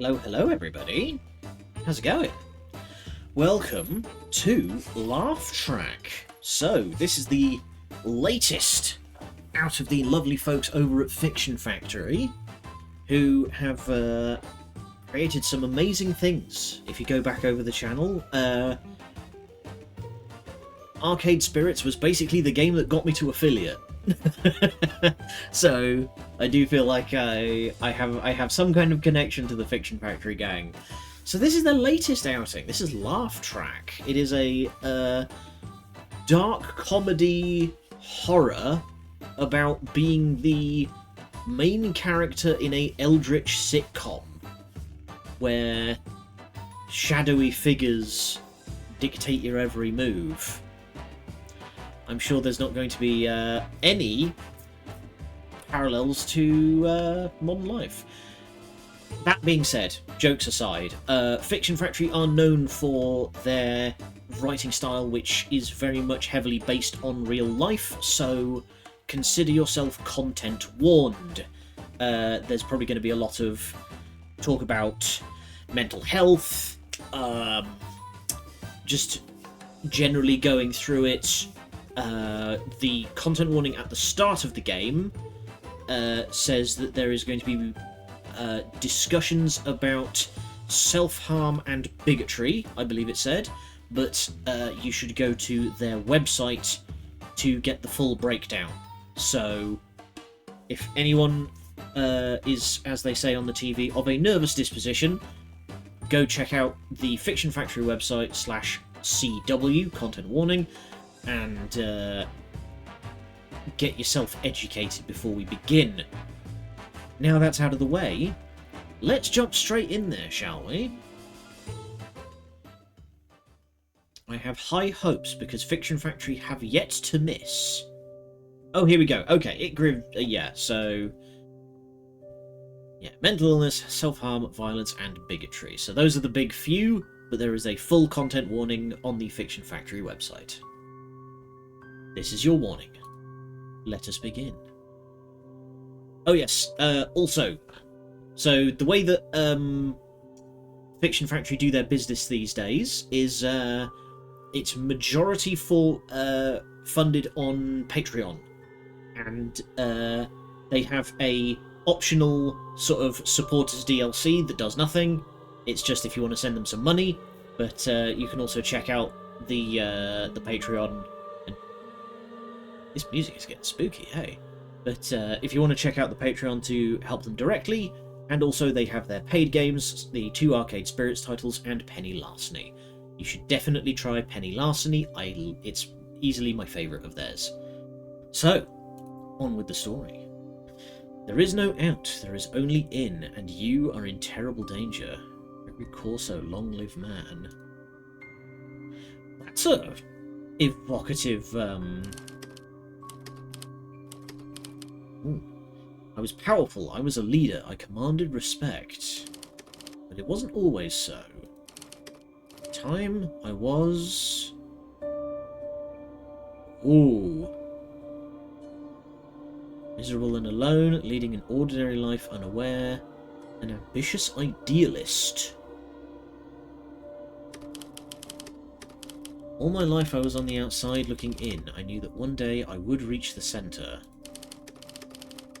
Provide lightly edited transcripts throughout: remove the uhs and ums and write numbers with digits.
Hello, hello, everybody. How's it going? Welcome to Laugh Track. So, this is the latest out of the lovely folks over at Fiction Factory, who have created some amazing things. If you go back over the channel, Arcade Spirits was basically the game that got me to affiliate. So I do feel like I have some kind of connection to the Fiction Factory gang. So this is their latest outing. This is Laugh Track. It is a dark comedy horror about being the main character in a eldritch sitcom where shadowy figures dictate your every move. I'm sure there's not going to be any parallels to modern life. That being said, jokes aside, Fiction Factory are known for their writing style, which is very much heavily based on real life, so consider yourself content warned. There's probably going to be a lot of talk about mental health, just generally going through it. The content warning at the start of the game says that there is going to be discussions about self-harm and bigotry, I believe it said, but you should go to their website to get the full breakdown. So, if anyone is, as they say on the TV, of a nervous disposition, go check out the Fiction Factory website /CW, content warning, and get yourself educated before we begin. Now that's out of the way, let's jump straight in there, shall we? I have high hopes because Fiction Factory have yet to miss. Oh, here we go. Okay, so... yeah, mental illness, self-harm, violence, and bigotry. So those are the big few, but there is a full content warning on the Fiction Factory website. This is your warning. Let us begin. Oh yes, also, so the way that Fiction Factory do their business these days is it's majority funded on Patreon, and they have a optional sort of supporters DLC that does nothing. It's just if you want to send them some money, but you can also check out the Patreon. This music is getting spooky, hey? But if you want to check out the Patreon to help them directly, and also they have their paid games, the 2 Arcade Spirits titles, and Penny Larceny. You should definitely try Penny Larceny. It's easily my favourite of theirs. So, on with the story. There is no out, there is only in, and you are in terrible danger. Every Corso, long live man. That's a evocative, Ooh. I was powerful, I was a leader, I commanded respect. But it wasn't always so. At the time, I was... Ooh. Miserable and alone, leading an ordinary life unaware. An ambitious idealist. All my life I was on the outside looking in. I knew that one day I would reach the centre.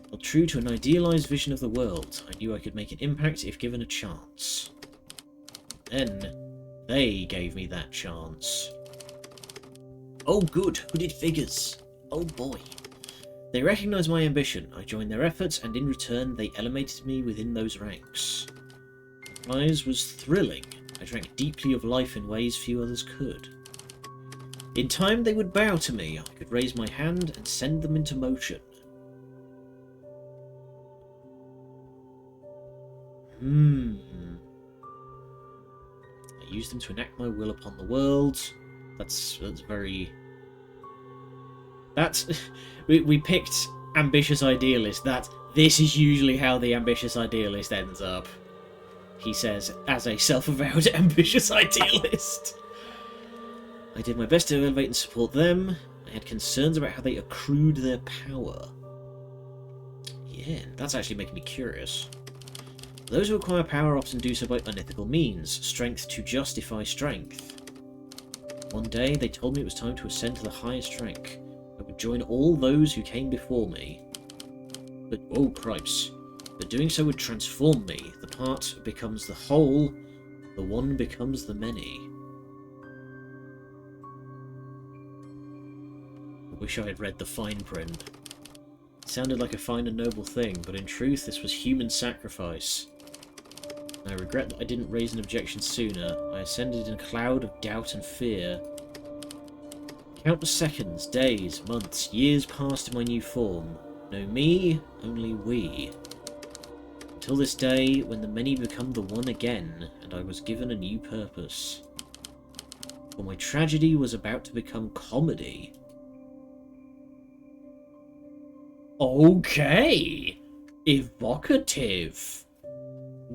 While true to an idealised vision of the world, I knew I could make an impact if given a chance. Then, they gave me that chance. Oh good, hooded figures. Oh boy. They recognised my ambition, I joined their efforts, and in return they elevated me within those ranks. The prize was thrilling. I drank deeply of life in ways few others could. In time they would bow to me, I could raise my hand and send them into motion. I used them to enact my will upon the world. That's very... That's... we picked ambitious idealist. This is usually how the ambitious idealist ends up. He says, as a self-avowed ambitious idealist. I did my best to elevate and support them. I had concerns about how they accrued their power. Yeah, that's actually making me curious. Those who acquire power often do so by unethical means, strength to justify strength. One day, they told me it was time to ascend to the highest rank. I would join all those who came before me. But, oh cripes. But doing so would transform me. The part becomes the whole, the one becomes the many. I wish I had read the fine print. It sounded like a fine and noble thing, but in truth this was human sacrifice. I regret that I didn't raise an objection sooner. I ascended in a cloud of doubt and fear. Countless seconds, days, months, years passed in my new form. No me, only we. Until this day, when the many become the one again, and I was given a new purpose. For my tragedy was about to become comedy. Okay! Evocative.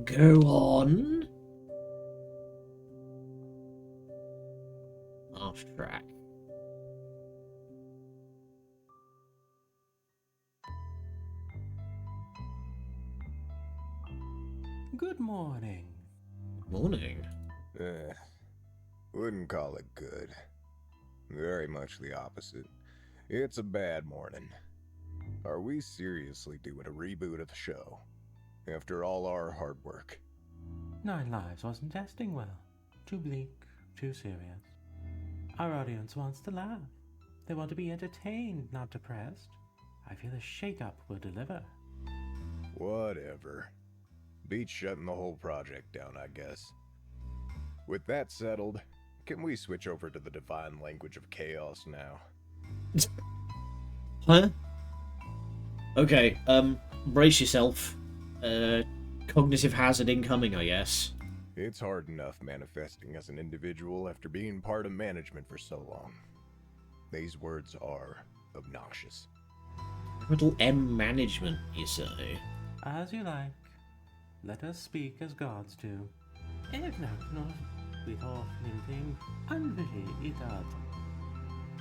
Go on. Off track. Good morning. Morning. Wouldn't call it good. Very much the opposite. It's a bad morning. Are we seriously doing a reboot of the show? After all our hard work. 9 Lives wasn't testing well. Too bleak, too serious. Our audience wants to laugh. They want to be entertained, not depressed. I feel a shake-up will deliver. Whatever. Beats shutting the whole project down, I guess. With that settled, can we switch over to the divine language of chaos now? Huh? Okay, brace yourself. Cognitive hazard incoming, I guess. It's hard enough manifesting as an individual after being part of management for so long. These words are obnoxious. Capital M management, you say? As you like. Let us speak as gods do.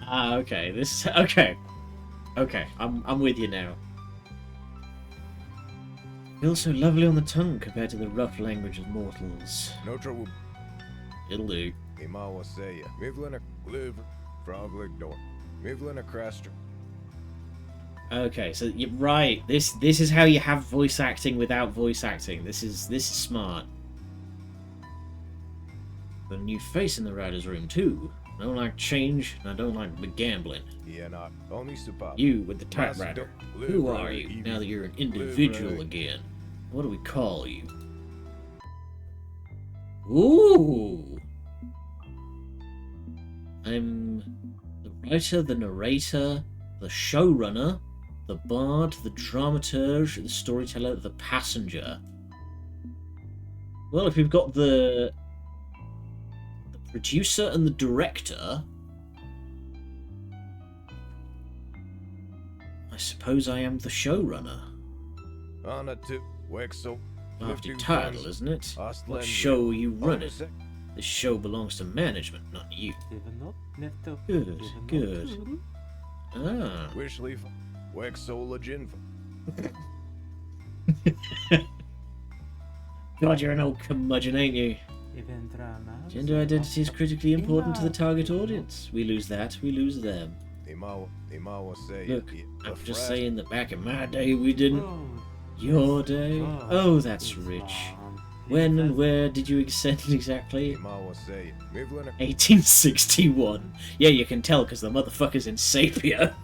Ah, okay, this... Okay. Okay, I'm with you now. Feels so lovely on the tongue compared to the rough language of mortals. No trouble. It'll do. Imawa Seya. Mivlin a live. Frogleg door. Mivlin a craster. Okay, so you're right. This is how you have voice acting without voice acting. This is smart. Got a new face in the writer's room too. I don't like change, and I don't like the gambling. Yeah, not only supap. You with the typewriter. Who are you now that you're an individual again? What do we call you? Ooh! I'm the writer, the narrator, the showrunner, the bard, the dramaturge, the storyteller, the passenger. Well, if we've got the producer and the director, I suppose I am the showrunner. On a tip, Wexel. Hefty title, isn't it? What show are you running? This show belongs to management, not you. Good, good. Ah. Wishleaf, Wexola Jinfa. God, you're an old curmudgeon, ain't you? Gender identity is critically important to the target audience. We lose that, we lose them. Look, I'm just saying that back in my day we didn't. Your day? Oh, that's rich. When and where did you ascend exactly? 1861. Yeah, you can tell because the motherfucker's in sepia.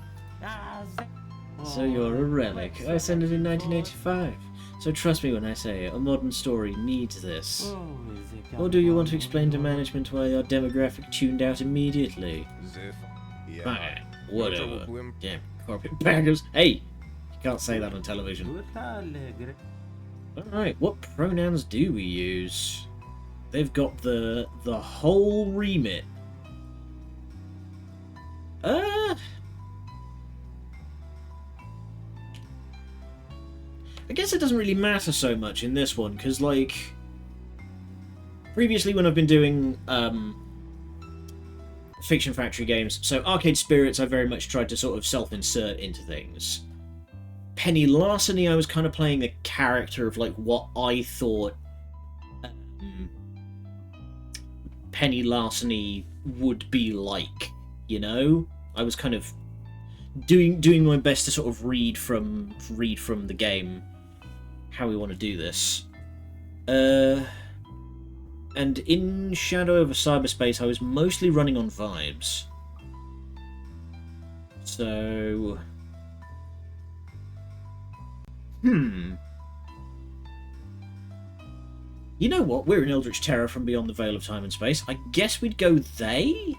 So you're a relic. I ascended in 1985. So trust me when I say a modern story needs this. Or do you want to explain to management why our demographic tuned out immediately? Fine, whatever. Damn carpetbaggers. Hey! You can't say that on television. Alright, what pronouns do we use? They've got the whole remit. I guess it doesn't really matter so much in this one, because, like, previously when I've been doing Fiction Factory games, so Arcade Spirits I very much tried to sort of self-insert into things. Penny Larceny, I was kind of playing a character of like what I thought Penny Larceny would be like, you know? I was kind of doing my best to sort of read from the game how we want to do this. And in Shadow over Cyberspace, I was mostly running on vibes. So... You know what? We're in Eldritch Terror from Beyond the Veil of Time and Space. I guess we'd go they?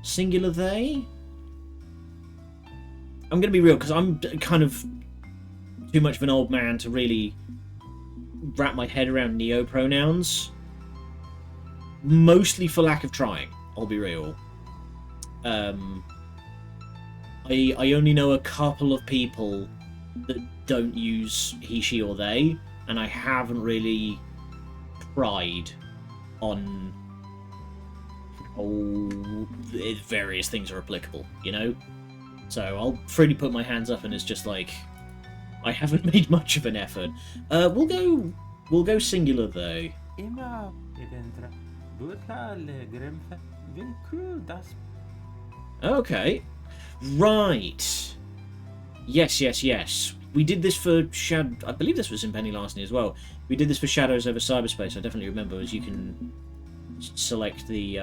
Singular they? I'm going to be real, because I'm kind of too much of an old man to really wrap my head around neo-pronouns. Mostly for lack of trying, I'll be real. I only know a couple of people that don't use he, she, or they, and I haven't really tried on how various things are applicable, you know? So I'll freely put my hands up, and it's just like I haven't made much of an effort. We'll go singular though. Okay. Right. Yes. We did this for Shadow... I believe this was in Penny Larceny as well. We did this for Shadows over Cyberspace. I definitely remember, as you can select the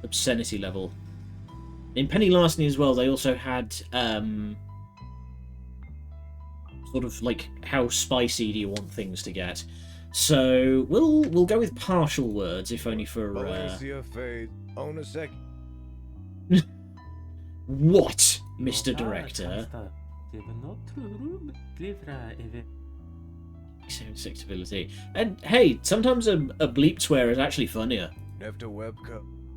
obscenity level. In Penny Larceny as well, they also had sort of like how spicy do you want things to get. So we'll go with partial words, if only for what, Mr. Director? Acceptability. And hey, sometimes a bleep swear is actually funnier.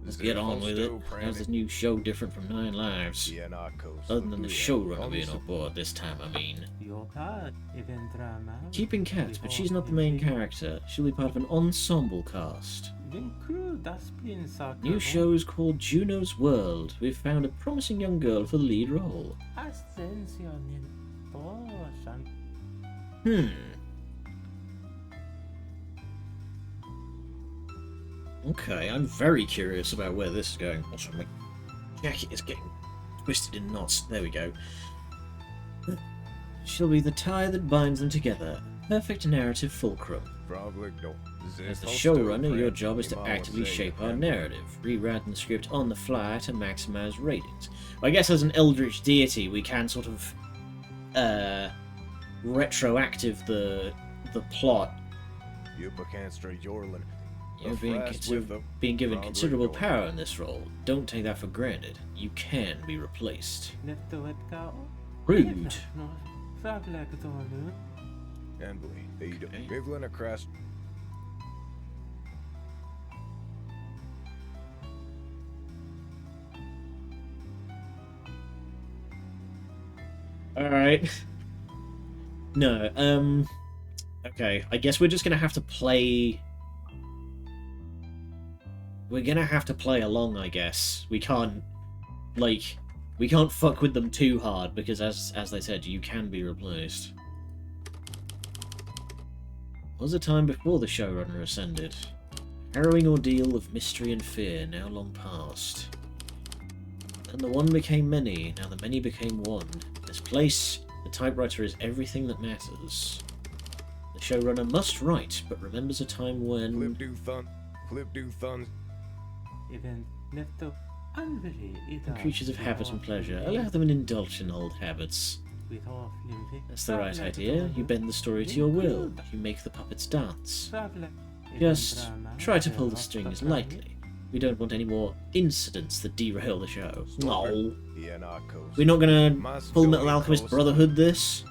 Let's get on with it. How's this new show different from Nine Lives? Other than the showrunner being on board this time, I mean. Keeping Cat, but she's not the main character. She'll be part of an ensemble cast. New show is called Juno's World. We've found a promising young girl for the lead role. Okay, I'm very curious about where this is going. Also, my jacket is getting twisted in knots. There we go. She'll be the tie that binds them together. Perfect narrative fulcrum. As the showrunner, your job is to actively shape our narrative, rewriting the script on the fly to maximize ratings. Well, I guess as an eldritch deity, we can sort of retroactive the plot. You're being given considerable power in this role. Don't take that for granted. You can be replaced. Rude. Alright. No, okay, I guess we're just gonna have to play... We're gonna have to play along, I guess. We can't, like... We can't fuck with them too hard, because as they said, you can be replaced. Was a time before the showrunner ascended. Harrowing ordeal of mystery and fear, now long past. And the one became many, now the many became one. In this place, the typewriter is everything that matters. The showrunner must write, but remembers a time when... Creatures of habit and pleasure, allow them to indulge in old habits. That's the right idea. You bend the story to your will. You make the puppets dance. Just try to pull the strings lightly. We don't want any more incidents that derail the show. No. We're not gonna Full Metal Alchemist Brotherhood this.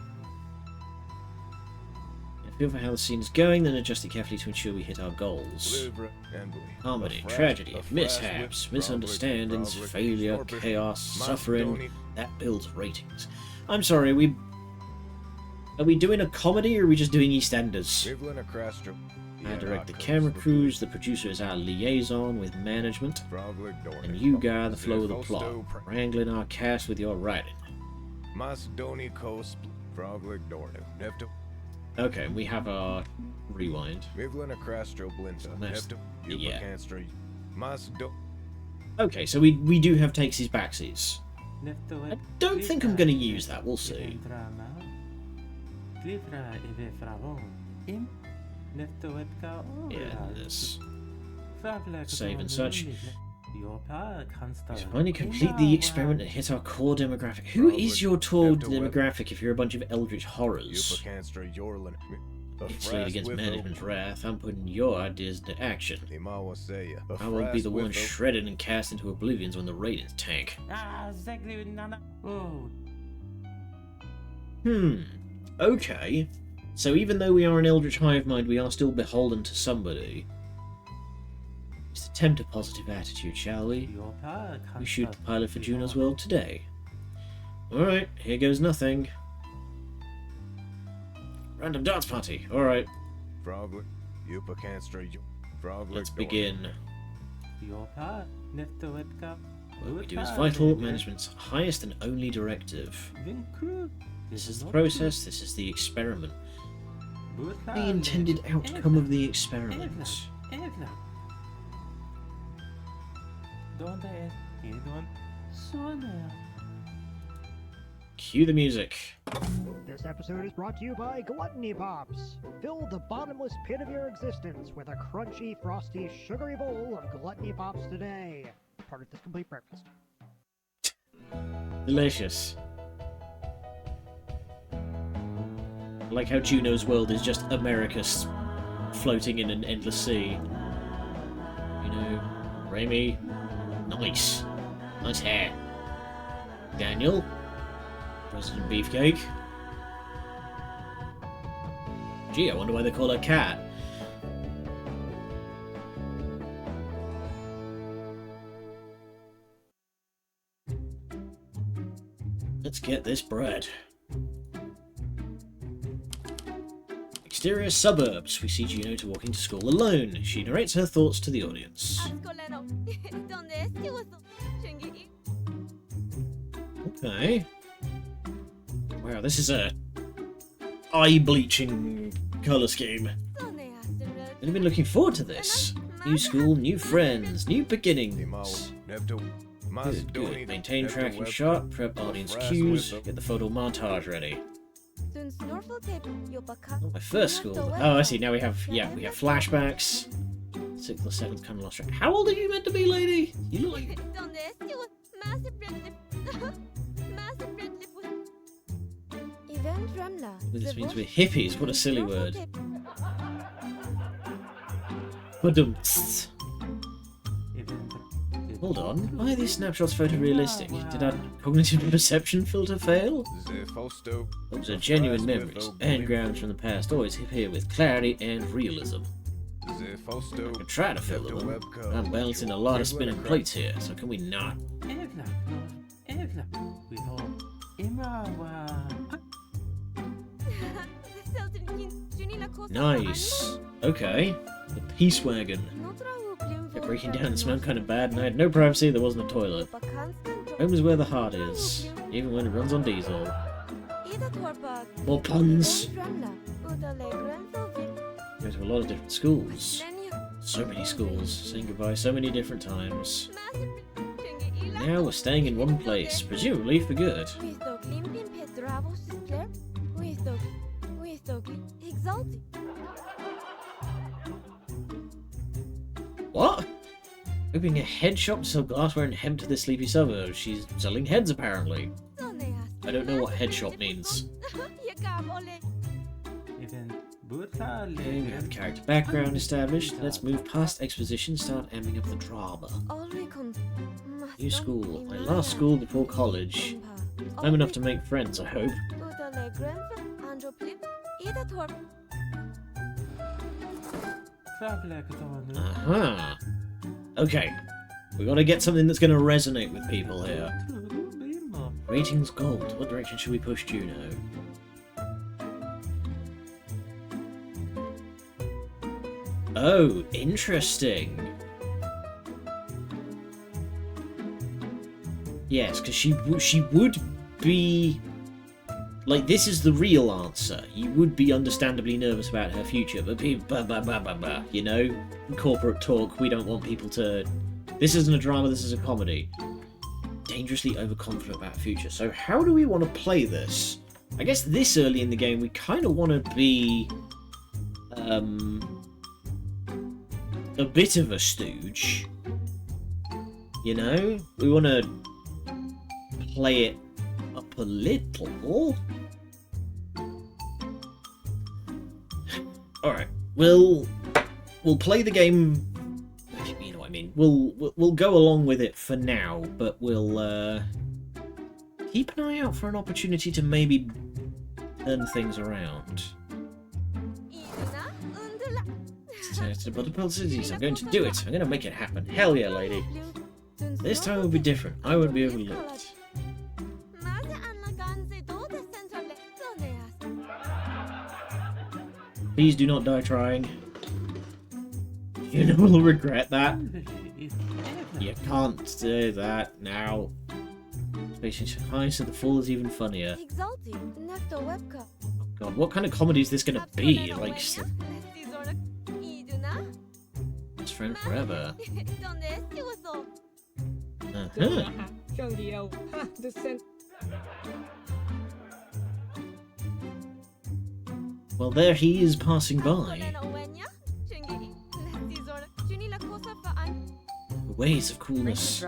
Feel for how the scene is going, then adjust it carefully to ensure we hit our goals. Comedy, tragedy, mishaps, misunderstandings, failure, chaos, suffering, that builds ratings. I'm sorry, are we doing a comedy or are we just doing EastEnders? I direct the camera crews, the producer is our liaison with management, and you guide the flow of the plot, wrangling our cast with your writing. Macedoni Coast, Frogleg Dornu, Nepto, Okay, we have our rewind. Miglina Crastro Blinta, Next- Nepto, yeah. Upacanstra, Macedo. Okay, so we do have takesies backsies. I don't think I'm going to use that, we'll see. Yeah, this. Save and such. Finally complete the experiment and hit our core demographic. Who is your core demographic if you're a bunch of eldritch horrors? Upacanstra Yorlin, It's laid against management's wrath. I'm putting your ideas into action. Imawa Seya, I won't be the one shredded and cast into oblivions when the ratings tank. Okay. So even though we are an eldritch hive mind, we are still beholden to somebody. Let's attempt a positive attitude, shall we? We shoot the pilot for Juno's world today. Alright, here goes nothing. Random dance party, alright. Frogleg, Upacanstra, Frogleg. Let's begin. What we do is vital, management's highest and only directive. This is the process, this is the experiment. The intended outcome of the experiment. Cue the music. This episode is brought to you by Gluttony Pops. Fill the bottomless pit of your existence with a crunchy, frosty, sugary bowl of Gluttony Pops today. Part of this complete breakfast. Delicious. I like how Juno's world is just America floating in an endless sea. You know, Raimi, nice. Nice hair. Daniel, President Beefcake. Gee, I wonder why they call her Cat. Let's get this bread. Exterior suburbs. We see Juno to walking to school alone. She narrates her thoughts to the audience. Okay. Wow, this is a eye-bleaching colour scheme. I've been looking forward to this. New school, new friends, new beginnings. Good, good. Maintain tracking shot, prep audience cues, get the photo montage ready. Not my first school. Oh, I see. Now we have flashbacks. 6 seconds kind of lost track. How old are you meant to be, lady? You look like... This means we're hippies. What a silly word. Badumts. Hold on. Why are these snapshots photorealistic? Did our cognitive perception filter fail? Those are genuine memories and grounds from the past, always here with clarity and realism. I could try to fill them. I'm balancing a lot of spinning plates here, so can we not? Nice. Okay. The Peace Wagon. They're breaking down and smelled kind of bad, and I had no privacy, there wasn't a toilet. Home is where the heart is, even when it runs on diesel. More puns! Go to a lot of different schools. So many schools, saying goodbye so many different times. Now we're staying in one place, presumably for good. What? Opening a head shop to sell glassware and hemp to the sleepy suburbs. She's selling heads, apparently. I don't know what head shop means. Okay, we have the character background established. Let's move past exposition, start amping up the drama. New school. My last school before college. I'm enough to make friends, I hope. Aha. Okay. We gotta get something that's gonna resonate with people here. Ratings gold. What direction should we push Juno? Oh, interesting. Yes, because she would be Like, this is the real answer. You would be understandably nervous about her future, but you know? Corporate talk, we don't want people to... This isn't a drama, this is a comedy. Dangerously overconfident about future. So how do we want to play this? I guess this early in the game, we kind of want to be... a bit of a stooge. You know? We want to play it up a little. Alright, we'll play the game... You know what I mean. We'll go along with it for now, but we'll keep an eye out for an opportunity to maybe turn things around. I'm going to do it. I'm going to make it happen. Hell yeah, lady. This time will be different. I won't be overlooked. Please do not die trying. You will regret that. You can't do that now. Patience high, so the fall is even funnier. Oh god, what kind of comedy is this gonna be? Like, best friend forever. Uh-huh. Well, there he is passing by. The ways of coolness.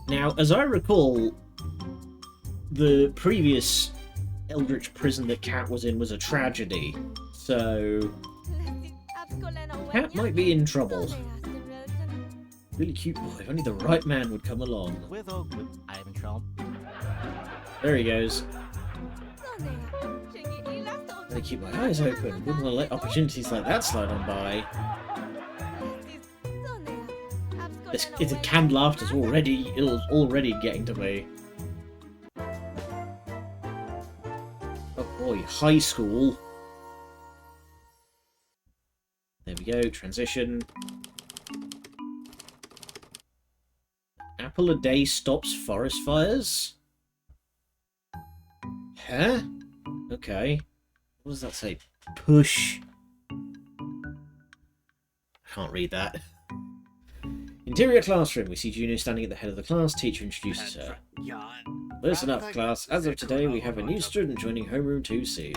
Now, as I recall, the previous Eldritch prison that Cat was in was a tragedy, so Cat might be in trouble. Really cute boy, if only the right man would come along. I'm in trouble. There he goes. Gotta keep my eyes open. Wouldn't want to let opportunities like that slide on by. The canned laughter's already getting to me. Oh boy, high school. There we go, transition. Apple a day stops forest fires? Huh? Okay. What does that say? Push. I can't read that. Interior classroom. We see Juno standing at the head of the class. Teacher introduces her. Listen up, class. As of today, we have a new student joining homeroom 2C.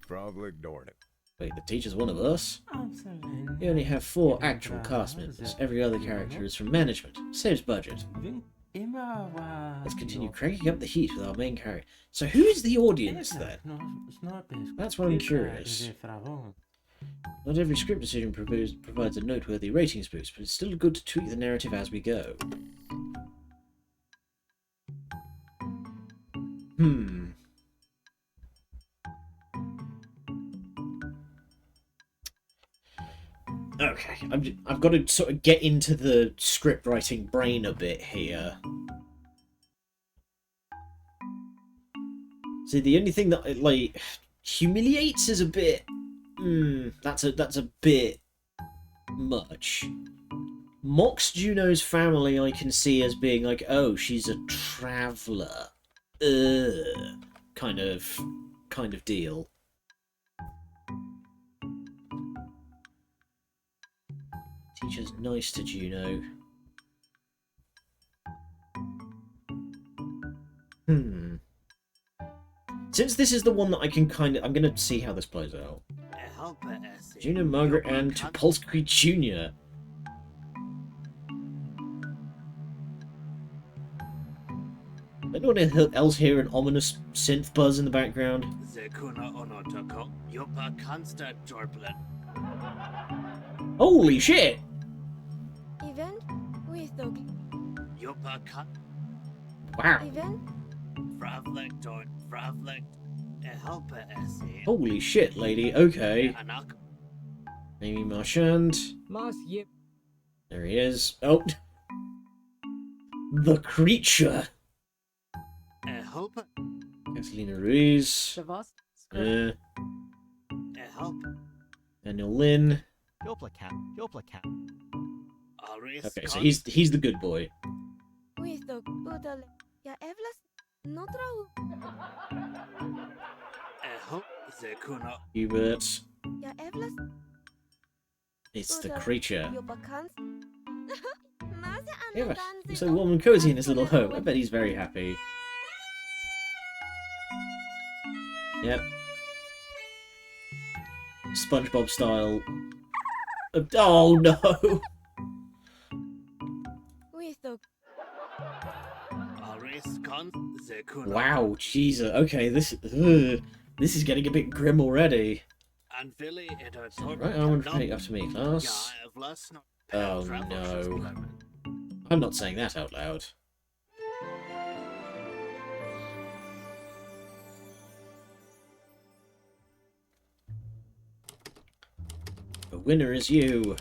Probably ignored it. Wait, the teacher's one of us? We only have 4 actual cast members. Every other character is from management. Saves budget. Let's continue cranking up the heat with our main character. So who is the audience then? That's what I'm curious. Not every script decision provides a noteworthy ratings boost, but it's still good to tweak the narrative as we go. Okay, I've got to sort of get into the script writing brain a bit here. See, the only thing that like humiliates is a bit. That's a bit much. Mocks Juno's family I can see as being like, oh, she's a traveller. Kind of deal. Teacher's nice to Juno. Since this is the one that I can I'm gonna see how this plays out. Juno, Margaret, and Topolsky Jr. Anyone else hear an ominous synth buzz in the background? Holy shit! Wow. Holy shit, lady. Okay. Amy Marchand. There he is. Oh. The creature. Catalina Ruiz. Daniel Lin. Okay, so he's the good boy. Hubert. It's the creature. Yeah, he's so warm and cozy in his little home. I bet he's very happy. Yep. SpongeBob style. Oh no! Wow, Jesus. Okay, this is getting a bit grim already. Right arm and feet after me, class. Oh no. I'm not saying that out loud. The winner is you.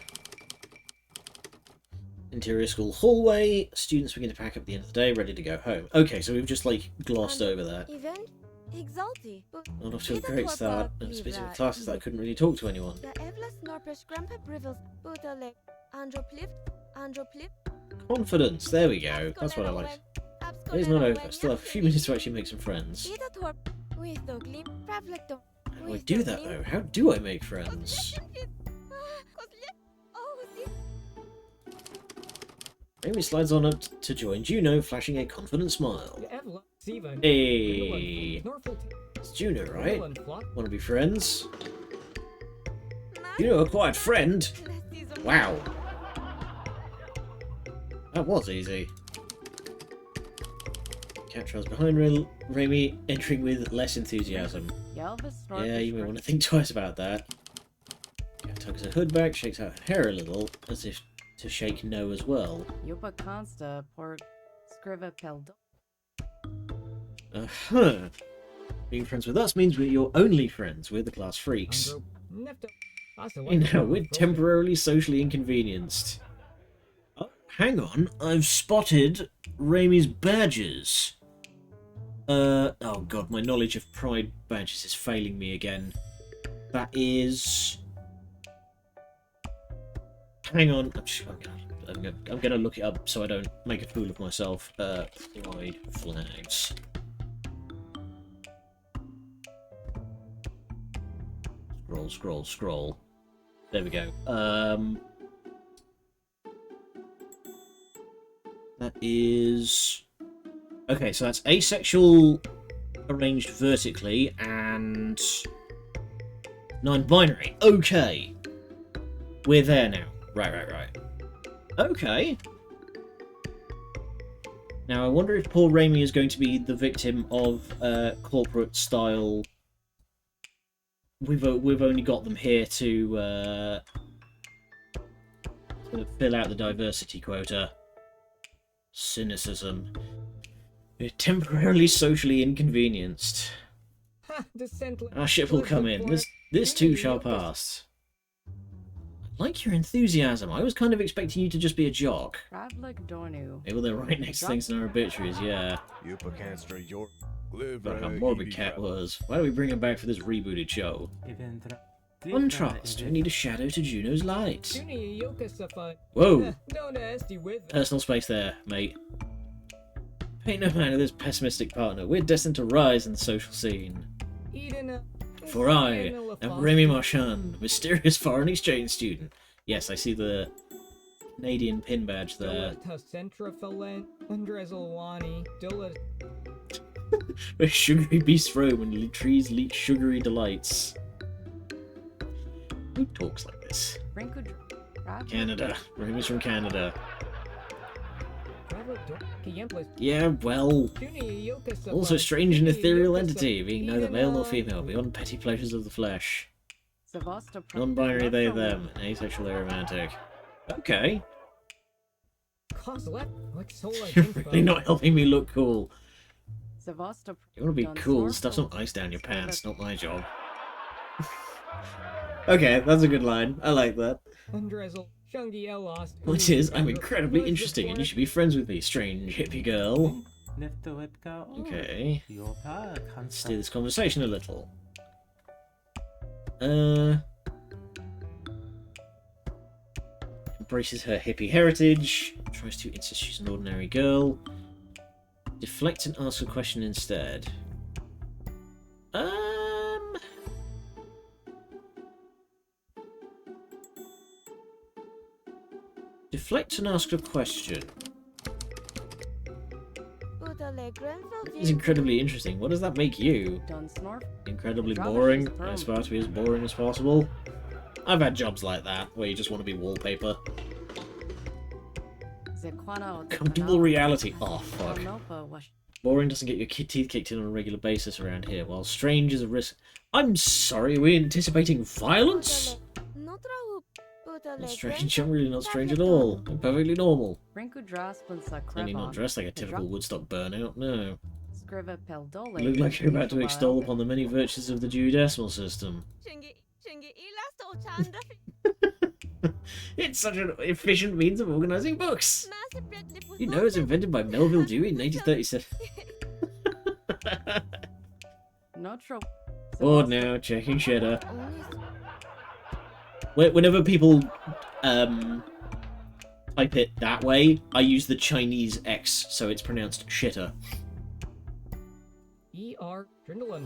Interior school hallway. Students begin to pack up at the end of the day, ready to go home. Okay, so we've just like glossed over that. Not off to a great start. I was busy with classes that I couldn't really talk to anyone. Confidence. There we go. That's what I like. It's not over. Still have a few minutes to actually make some friends. How do I do that though? How do I make friends? Amy slides on up to join Juno, flashing a confident smile. Hey, it's Juno, right? Want to be friends? Juno, a quiet friend? Wow. That was easy. Cat trails behind Remy, entering with less enthusiasm. Yeah, you may want to think twice about that. Cat tugs her hood back, shakes out her hair a little, as if to shake no as well. Uh-huh. Being friends with us means you're only friends with the class freaks. Hey now, we're temporarily socially inconvenienced. Oh, hang on, I've spotted Ramie's badges. Oh god, my knowledge of Pride badges is failing me again. That is... Hang on, I'm gonna look it up so I don't make a fool of myself. Pride flags. Scroll. There we go. That is... Okay, so that's asexual arranged vertically and non-binary. Okay. We're there now. Right. Okay. Now, I wonder if poor Ramy is going to be the victim of corporate style... We've only got them here to fill out the diversity quota. Cynicism. We're temporarily socially inconvenienced. Our ship will come in. This too shall pass. I like your enthusiasm. I was kind of expecting you to just be a jock. Yeah, well, they're right next to things in our obituaries, yeah. But how morbid Cat was. Why do we bring him back for this rebooted show? Contrast. We need a shadow to Juno's light. Whoa! Personal space there, mate. Pay no mind of this pessimistic partner. We're destined to rise in the social scene. For I am Remy Marchand, mysterious foreign exchange student. Yes, I see the Canadian pin badge there. Where sugary beasts roam and trees leak sugary delights. Who talks like this? Canada. Remy's from Canada. Yeah, well... Also strange and ethereal entity, being neither male nor female, beyond petty pleasures of the flesh. Non-binary they, them, and asexual aromantic. Okay. You're really not helping me look cool. You want to be cool, stuff some ice down your pants, not my job. Okay, that's a good line. I like that. Point is, I'm incredibly interesting and you should be friends with me, strange hippie girl. Okay. Let's steer this conversation a little. Embraces her hippie heritage. Tries to insist she's an ordinary girl. Deflect and ask a question instead. Deflect and ask a question. It's incredibly interesting. What does that make you? Incredibly boring. I aspire to be as boring as possible. I've had jobs like that, where you just want to be wallpaper. Comfortable reality. Oh, fuck. Boring doesn't get your teeth kicked in on a regular basis around here, while strange is a risk. I'm sorry, are we anticipating violence? Not strange, I'm really not strange at all. I'm perfectly normal. Only not dressed like a typical Woodstock burnout, no. You look like you're about to extol upon the many virtues of the Dewey-Decimal System. It's such an efficient means of organising books! You know, it was invented by Melville Dewey in 1937. Bored now, checking shitter. Whenever people type it that way, I use the Chinese X, so it's pronounced shitter.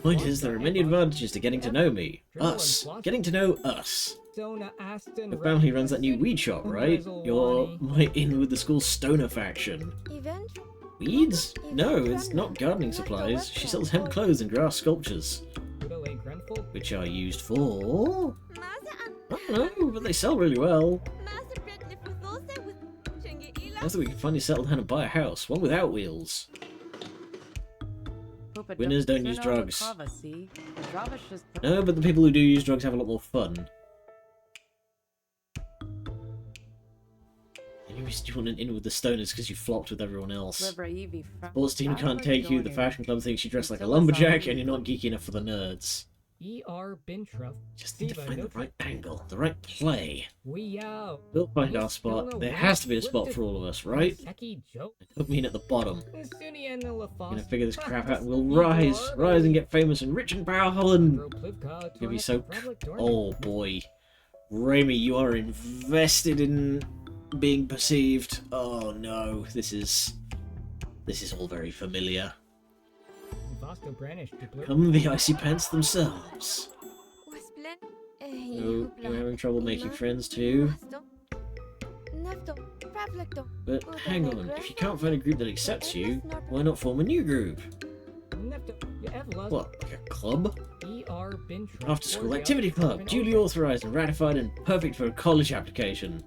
Point is, there are many advantages to getting to know me. Us. Getting to know us. The family runs that new weed shop, right? You're in with the school's stoner faction. Weeds? No, it's not gardening supplies. She sells hemp clothes and grass sculptures. Which are used for... I don't know, but they sell really well. I think we can finally settle down and buy a house, one without wheels. Winners don't use drugs. No, but the people who do use drugs have a lot more fun. You want an in with the stoners because you flocked with everyone else. Sports team can't take you, the fashion club thinks you dress like a lumberjack, and you're not geeky enough for the nerds. Just need to find the right angle, the right play. We'll find our spot. There has to be a spot for all of us, right? Put me in at the bottom. We're gonna figure this crap out and we'll rise and get famous and rich and powerful and... You'll be so... Oh boy. Raimi, you are invested in being perceived. Oh no, this is all very familiar. Come the icy pants themselves. Oh, you're having trouble making friends too? But hang on, if you can't find a group that accepts you, why not form a new group? What, like a club? After school activity club, duly authorized and ratified and perfect for a college application.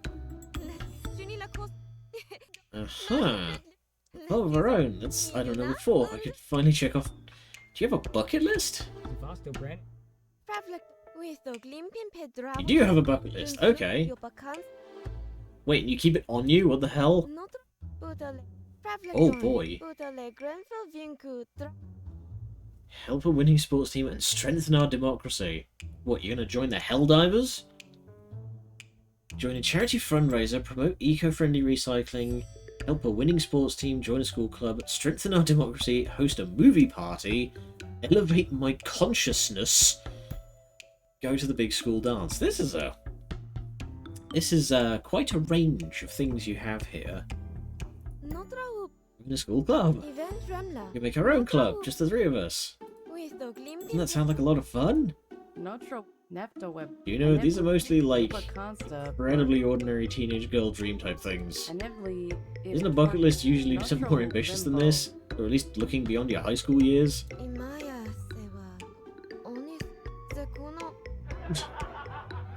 Aha! Club of our own, that's item number 4. I could finally check off. Do you have a bucket list? You do have a bucket list, okay. Wait, you keep it on you? What the hell? Oh boy. Help a winning sports team and strengthen our democracy. What, you're gonna join the Helldivers? Join a charity fundraiser, promote eco-friendly recycling, help a winning sports team, join a school club, strengthen our democracy, host a movie party, elevate my consciousness, go to the big school dance. This is quite a range of things you have here. In a school club. We can make our own club, just the 3 of us. Doesn't that sound like a lot of fun? You know, these are mostly like incredibly ordinary teenage girl dream type things. Isn't a bucket list usually something more ambitious than this? Or at least looking beyond your high school years?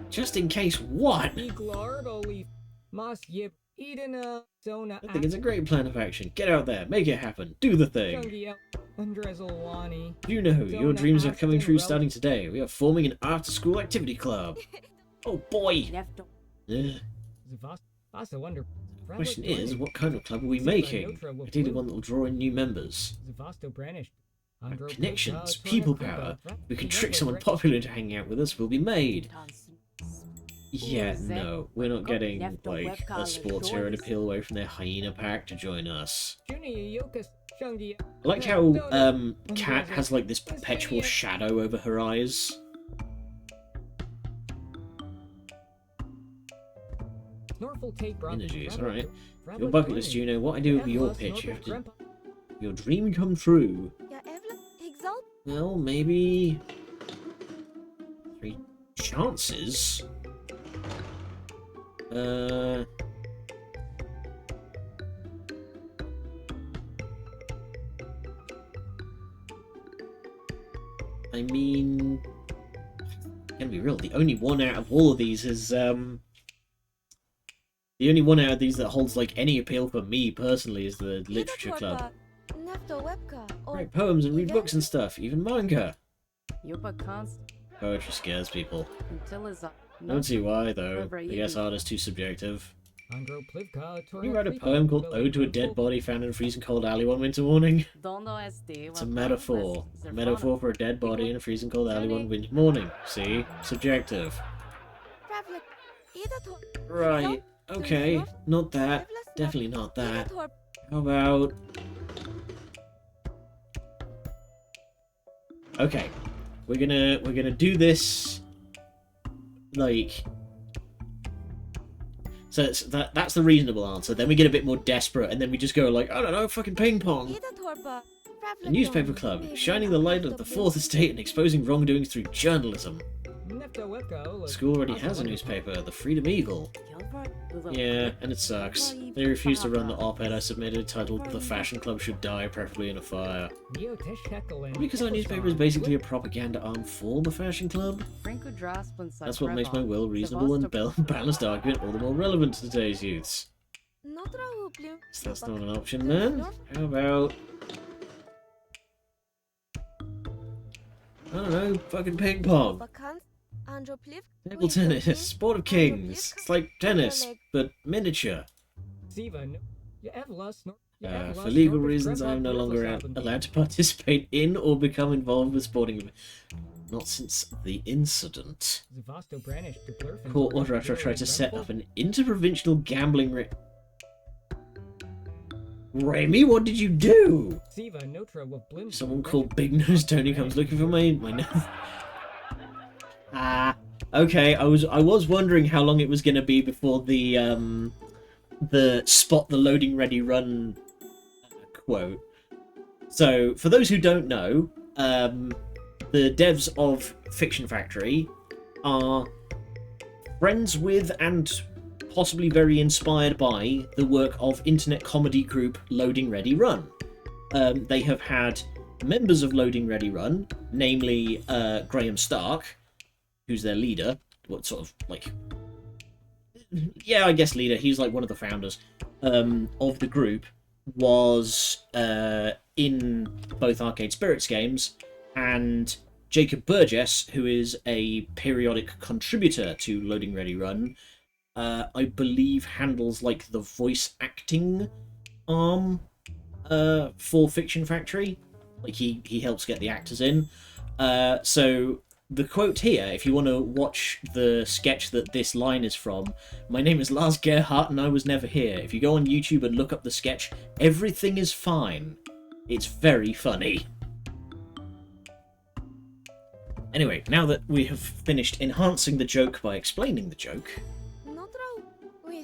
Just in case what? I think it's a great plan of action. Get out there, make it happen, do the thing. You know, your dreams are coming true starting today. We are forming an after-school activity club. Oh boy! Question is, what kind of club are we making? Ideally one that will draw in new members. Connections, people power. We can trick someone popular into hanging out with us will be made. Yeah, no, we're not getting, like, a sports hero to peel away from their hyena pack to join us. I like how, Kat has, like, this perpetual shadow over her eyes. Energies, alright. Your bucket list, Juno. What I do with your pitch, you have to Your dream come true. Ja, Evelyn, exalt. Well, maybe 3 chances. I mean, gonna be real. The only one out of all of these is the only one out of these that holds like any appeal for me personally is the literature club. Write poems and read books and stuff, even manga. Poetry scares people. I don't see why though. I guess art is too subjective. Can you write a poem called Ode to a Dead Body Found in a Freezing Cold Alley One Winter Morning? It's a metaphor. A metaphor for a dead body in a freezing cold alley one winter morning. See? Subjective. Right. Okay. Not that. Definitely not that. How about... Okay. We're gonna do this... Like... So that's the reasonable answer. Then we get a bit more desperate, and then we just go like, I don't know, fucking ping pong. A newspaper club, shining the light of the fourth estate and exposing wrongdoings through journalism. The school already has a newspaper, the Freedom Eagle. Yeah, and it sucks. They refused to run the op-ed I submitted titled The Fashion Club Should Die, preferably in a fire. Because our newspaper is basically a propaganda arm for the Fashion Club. That's what makes my well-reasonable and balanced argument all the more relevant to today's youths. So that's not an option then? How about... I don't know, fucking ping pong. Table tennis, sport of kings. It's like tennis, but miniature. For legal reasons, I am no longer allowed to participate in or become involved with sporting events. Not since the incident. Court order after I tried to set up an interprovincial gambling ring. Remy, what did you do? Someone called Big Nose Tony comes looking for my nose. Okay, I was wondering how long it was going to be before the spot the loading ready run quote. So, for those who don't know, the devs of Fiction Factory are friends with and possibly very inspired by the work of internet comedy group Loading Ready Run. They have had members of Loading Ready Run, namely Graham Stark, who's their leader, what sort of, like... Yeah, I guess leader. He's, like, one of the founders of the group, was in both Arcade Spirits games, and Jacob Burgess, who is a periodic contributor to Loading Ready Run, I believe handles, like, the voice acting arm for Fiction Factory. Like, he helps get the actors in. So... The quote here, if you want to watch the sketch that this line is from, my name is Lars Gerhardt and I was never here. If you go on YouTube and look up the sketch, everything is fine. It's very funny. Anyway, now that we have finished enhancing the joke by explaining the joke...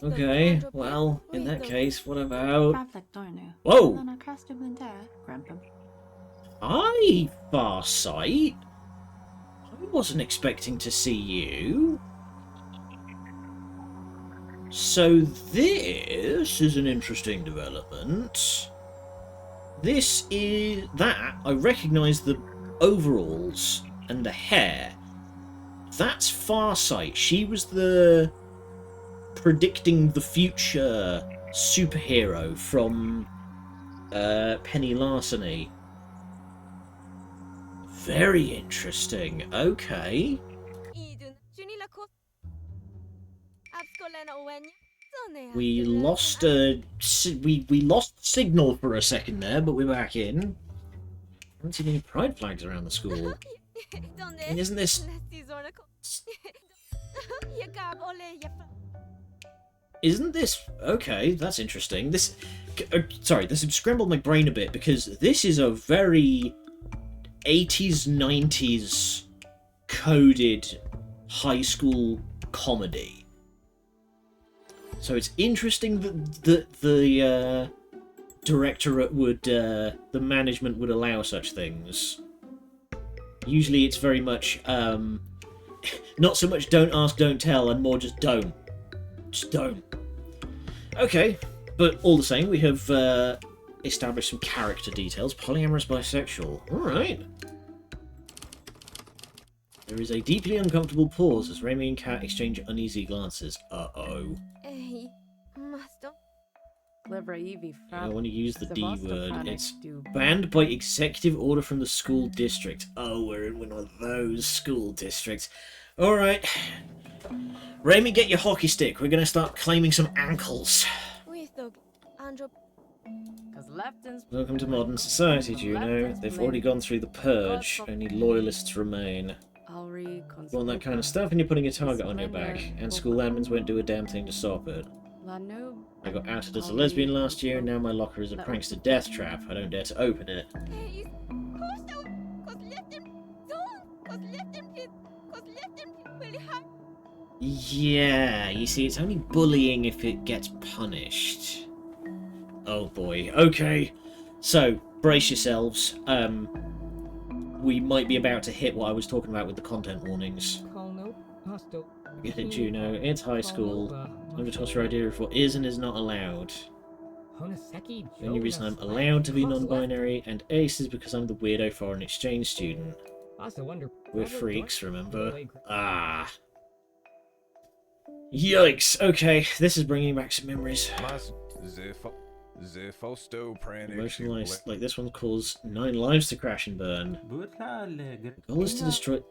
Okay, well, in that case, what about... Whoa! Hi, Farsight! I wasn't expecting to see you. So this is an interesting development. This is... That, I recognise the overalls and the hair. That's Farsight. She was the predicting the future superhero from Penny Larceny. Very interesting. Okay. We lost we lost signal for a second there, but we're back in. I haven't seen any pride flags around the school. And isn't this? Isn't this okay? That's interesting. This, sorry, this has scrambled my brain a bit because this is a very 80s, 90s coded high school comedy. So it's interesting that the directorate would, the management would allow such things. Usually it's very much, not so much don't ask, don't tell, and more just don't. Just don't. Okay, but all the same, we have established some character details. Polyamorous bisexual. Alright. There is a deeply uncomfortable pause as Remy and Kat exchange uneasy glances. Uh-oh. Ej, master. I want to use the D word. It's banned by executive order from the school district. Oh, we're in one of those school districts. Alright. Remy, get your hockey stick. We're going to start claiming some ankles. Welcome to modern society, Juno. They've already gone through the purge. Only loyalists remain. You want that kind of stuff and you're putting a target on your back. And school admins won't do a damn thing to stop it. I got outed as a lesbian last year, and now my locker is a prankster death trap. I don't dare to open it. Yeah, you see, it's only bullying if it gets punished. Oh boy. Okay. So, brace yourselves. We might be about to hit what I was talking about with the content warnings. Get it, Juno. It's high school. I'm to toss your idea of what is and is not allowed. The only reason I'm allowed to be non-binary and ace is because I'm the weirdo foreign exchange student. We're freaks, remember? Ah. Yikes. Okay, this is bringing back some memories. Emotionalized, like this one calls 9 lives to crash and burn. The goal is to destroy...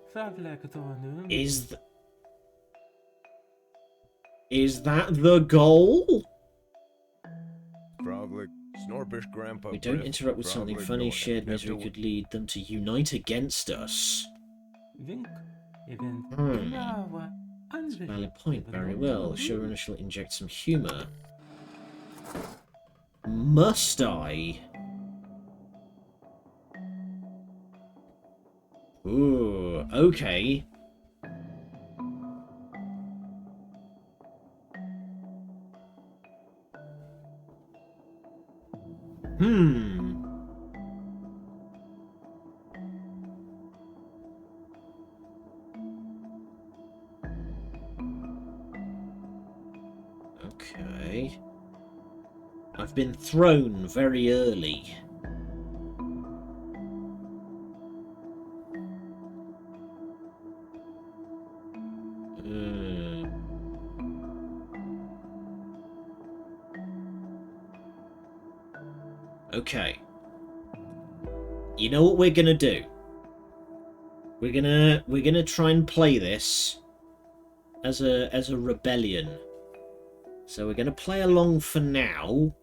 Is that the goal? We don't interrupt with something funny. Shared misery could lead them to unite against us. Valid point, very well. Showrunner shall inject some humour. Must I? Ooh, okay. Okay. I've been thrown very early. Okay. You know what we're gonna do? We're gonna try and play this as a rebellion. So we're gonna play along for now,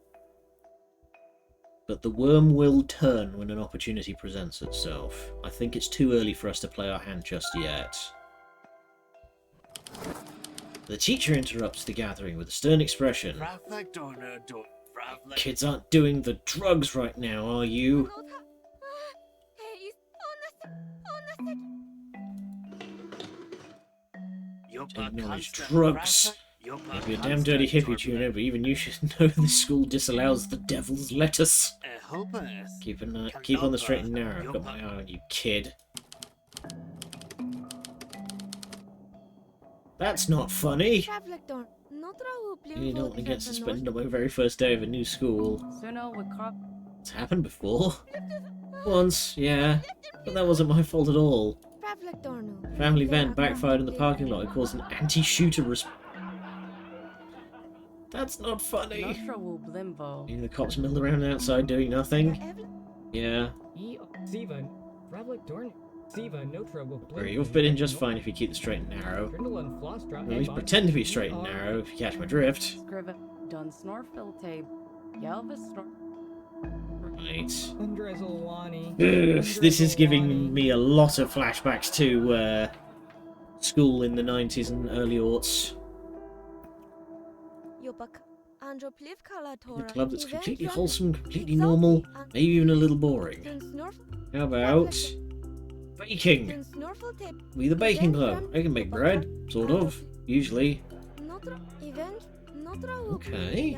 but the worm will turn when an opportunity presents itself. I think it's too early for us to play our hand just yet. The teacher interrupts the gathering with a stern expression. Kids aren't doing the drugs right now, are you? Acknowledge drugs. Maybe a damn dirty hippie, Juno, but even you should know this school disallows the devil's lettuce. Keep on the straight and narrow. I've got my eye on you, kid. That's not funny. You don't want to get suspended on my very first day of a new school. It's happened before. Once, yeah. But that wasn't my fault at all. Family event backfired in the parking lot. It caused an anti-shooter response. That's not funny. The cops milled around outside doing nothing. Yeah. You'll fit in just fine if you keep the straight and narrow. Or at least pretend to be straight and narrow, if you catch my drift. Right. Ugh, this is giving me a lot of flashbacks to school in the 90s and early aughts. A club that's completely wholesome, completely normal, maybe even a little boring. How about baking? We the baking club. I can make bread, sort of, usually. Okay.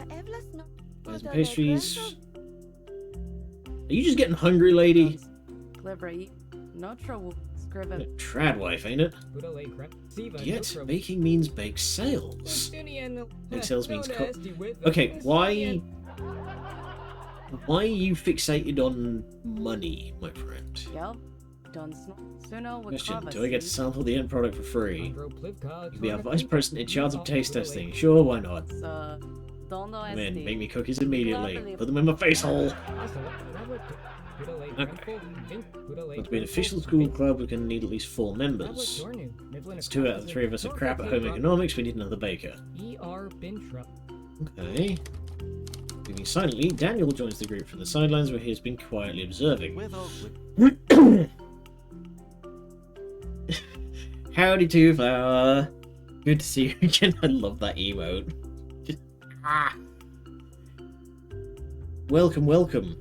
Pies and pastries. Are you just getting hungry, lady? Libri, Notro Scriven. Trad wife, ain't it? Yet, baking means bake sales. Bake sales means okay, why are you fixated on money, my friend? Yep. Done Suno with Question, Kava do I get to seed. sample the end product for free? You'll be our vice president in charge of taste testing. Sure, why not? Don't know Come in, SD. make me cookies immediately. Put them in my face hole. To be an official school club, we're going to need at least 4 members. It's 2 out of the 3 of us are crap at home economics, we need another baker. Okay. Moving silently, Daniel joins the group from the sidelines where he has been quietly observing. Howdy, Two Flower. Good to see you again. I love that emote. Just, Welcome, welcome.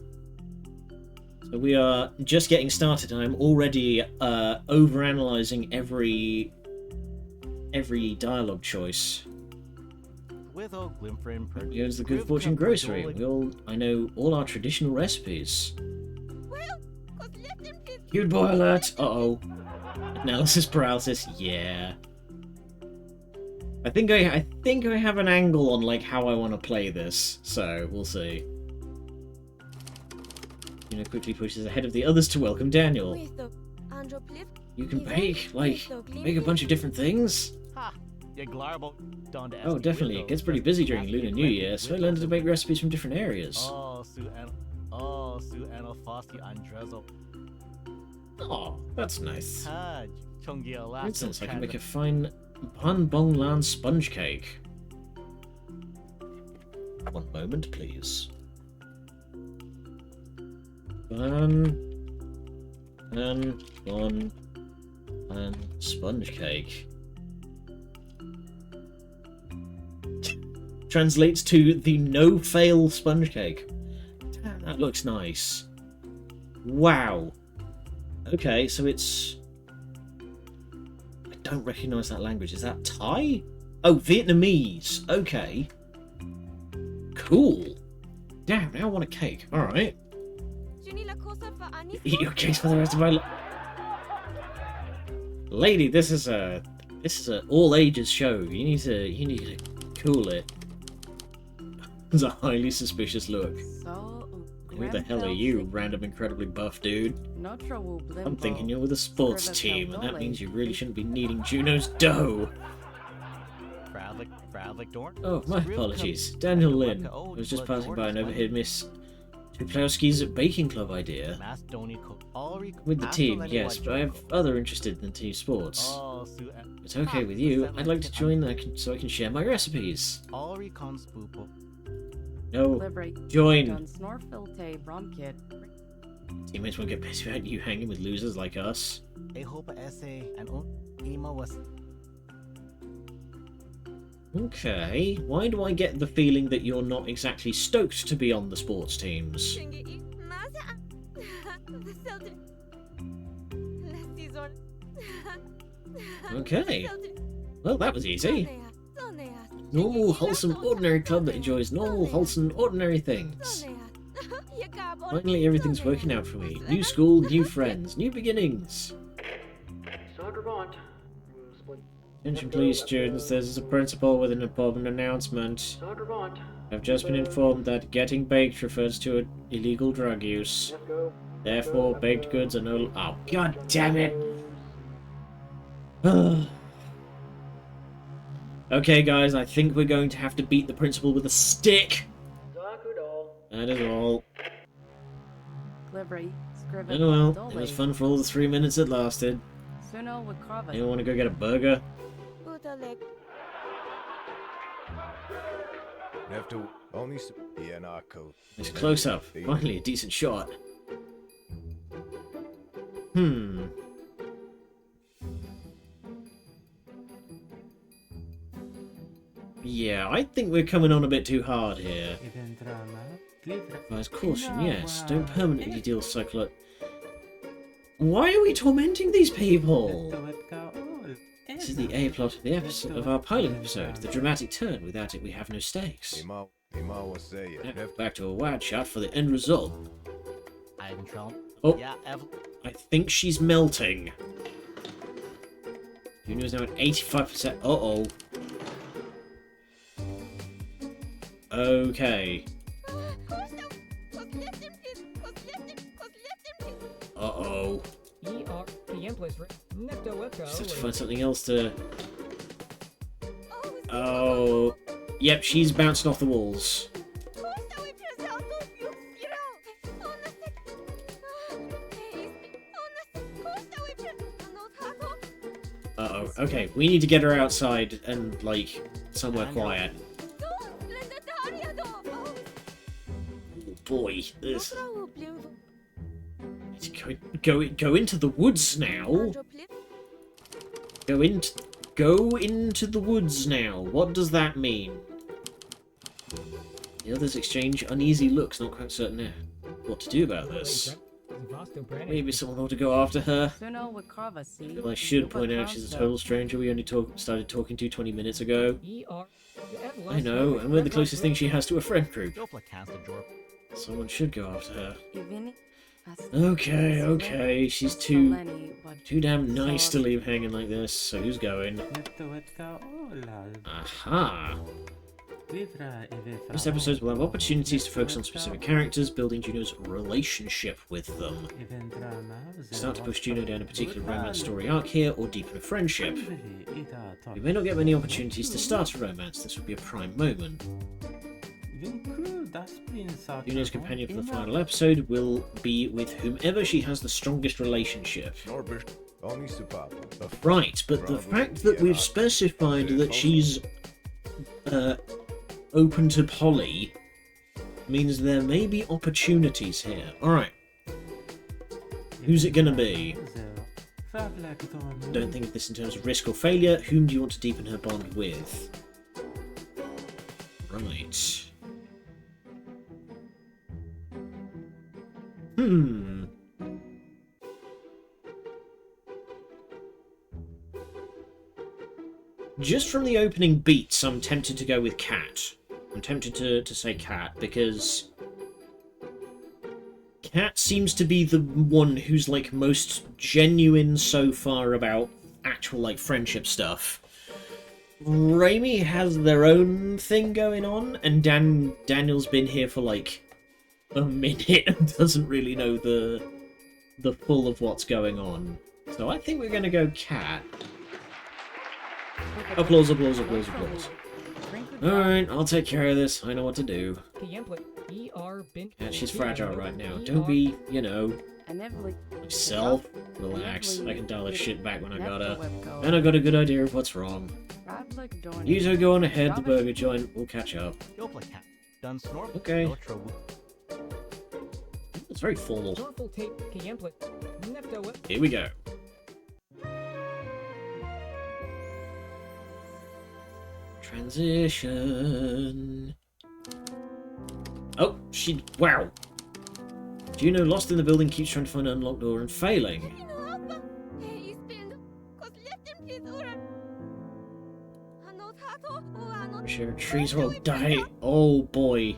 So we are just getting started, and I'm already overanalyzing every dialogue choice. Here's the Good Fortune Grocery. I know all our traditional recipes. Cute boy alert! Uh-oh. Analysis paralysis, yeah. I think I have an angle on like how I want to play this, so we'll see. Juno quickly pushes ahead of the others to welcome Daniel. You can bake a bunch of different things? Oh, definitely. It gets pretty busy during Lunar New Year, so I learned to make recipes from different areas. Oh, that's nice. For instance, I can make a fine Ban Bong Lan sponge cake. One moment, please. Ban Bong Lan sponge cake. Translates to the no-fail sponge cake. Damn, that looks nice. Wow. Okay, so it's... I don't recognise that language. Is that Thai? Oh, Vietnamese. Okay. Cool. Damn, now I want a cake. Alright. Eat your cakes for the rest of my life. Lady, this is a all ages show. You need to cool it. It's a highly suspicious look. Who the hell are you, random incredibly buff dude? I'm thinking you're with a sports team, and that means you really shouldn't be needing Juno's dough. Oh, my apologies. Daniel Lin. I was just passing by and overheard Miss Tuplowski's baking club idea. With the team, yes, but I have other interested than team sports. It's okay with you. I'd like to join so I can share my recipes. No, join. Teammates won't get pissed about you hanging with losers like us. Okay, why do I get the feeling that you're not exactly stoked to be on the sports teams? Okay, well that was easy. Normal, wholesome, ordinary club that enjoys normal, wholesome, ordinary things. Finally, everything's working out for me. New school, new friends, new beginnings. Attention please, students. This is a principal with an important announcement. I've just been informed that getting baked refers to illegal drug use. Therefore, baked goods are no... Oh, god damn it! Okay, guys, I think we're going to have to beat the principal with a stick. That is all. Oh well, it was fun for all the 3 minutes it lasted. Anyone want to go get a burger? It's close up. Finally, a decent shot. Yeah, I think we're coming on a bit too hard here. Advise caution, yes. Don't permanently deal psycholo... Why are we tormenting these people? This is the A plot of the episode of our pilot episode, the dramatic turn. Without it, we have no stakes. Now, back to a wide shot for the end result. I'm Trump. Oh. Yeah, I think she's melting. Juno's now at 85%. Uh-oh. Okay. Uh-oh. Just have to find something else to... Oh. Yep, she's bouncing off the walls. Uh-oh. Okay, we need to get her outside and, like, somewhere quiet. Oh boy, this... Go into the woods now. Go into the woods now. What does that mean? The others exchange uneasy looks, not quite certain what to do about this. Maybe someone ought to go after her. Well, I should point out she's a total stranger we only started talking to 20 minutes ago. I know, and we're the closest thing she has to a friend group. Someone should go after her. Okay, she's too damn nice to leave hanging like this, so who's going? Aha! Most episodes will have opportunities to focus on specific characters, building Juno's relationship with them. Start to push Juno down a particular romance story arc here, or deepen a friendship. We may not get many opportunities to start a romance, this would be a prime moment. Juno's companion for the final episode will be with whomever she has the strongest relationship. Right, but the fact that we've specified that she's open to poly means there may be opportunities here. Alright. Who's it gonna be? Don't think of this in terms of risk or failure. Whom do you want to deepen her bond with? Right. Just from the opening beats, I'm tempted to go with Cat. I'm tempted to say Cat, because Cat seems to be the one who's, like, most genuine so far about actual, like, friendship stuff. Raimi has their own thing going on, and Daniel's been here for, like, a minute and doesn't really know the full of what's going on. So I think we're going to go Cat. Applause, applause, applause, applause. Alright, I'll take care of this. I know what to do. Yeah, she's fragile right now. Don't be, you know, myself. Relax. I can dial this shit back when I got her. And I got a good idea of what's wrong. You two go on ahead, the burger joint. We'll catch up. Okay. It's very formal. Here we go. Transition. Oh, wow. Juno, lost in the building, keeps trying to find an unlocked door and failing. Sure, trees will die. Oh boy.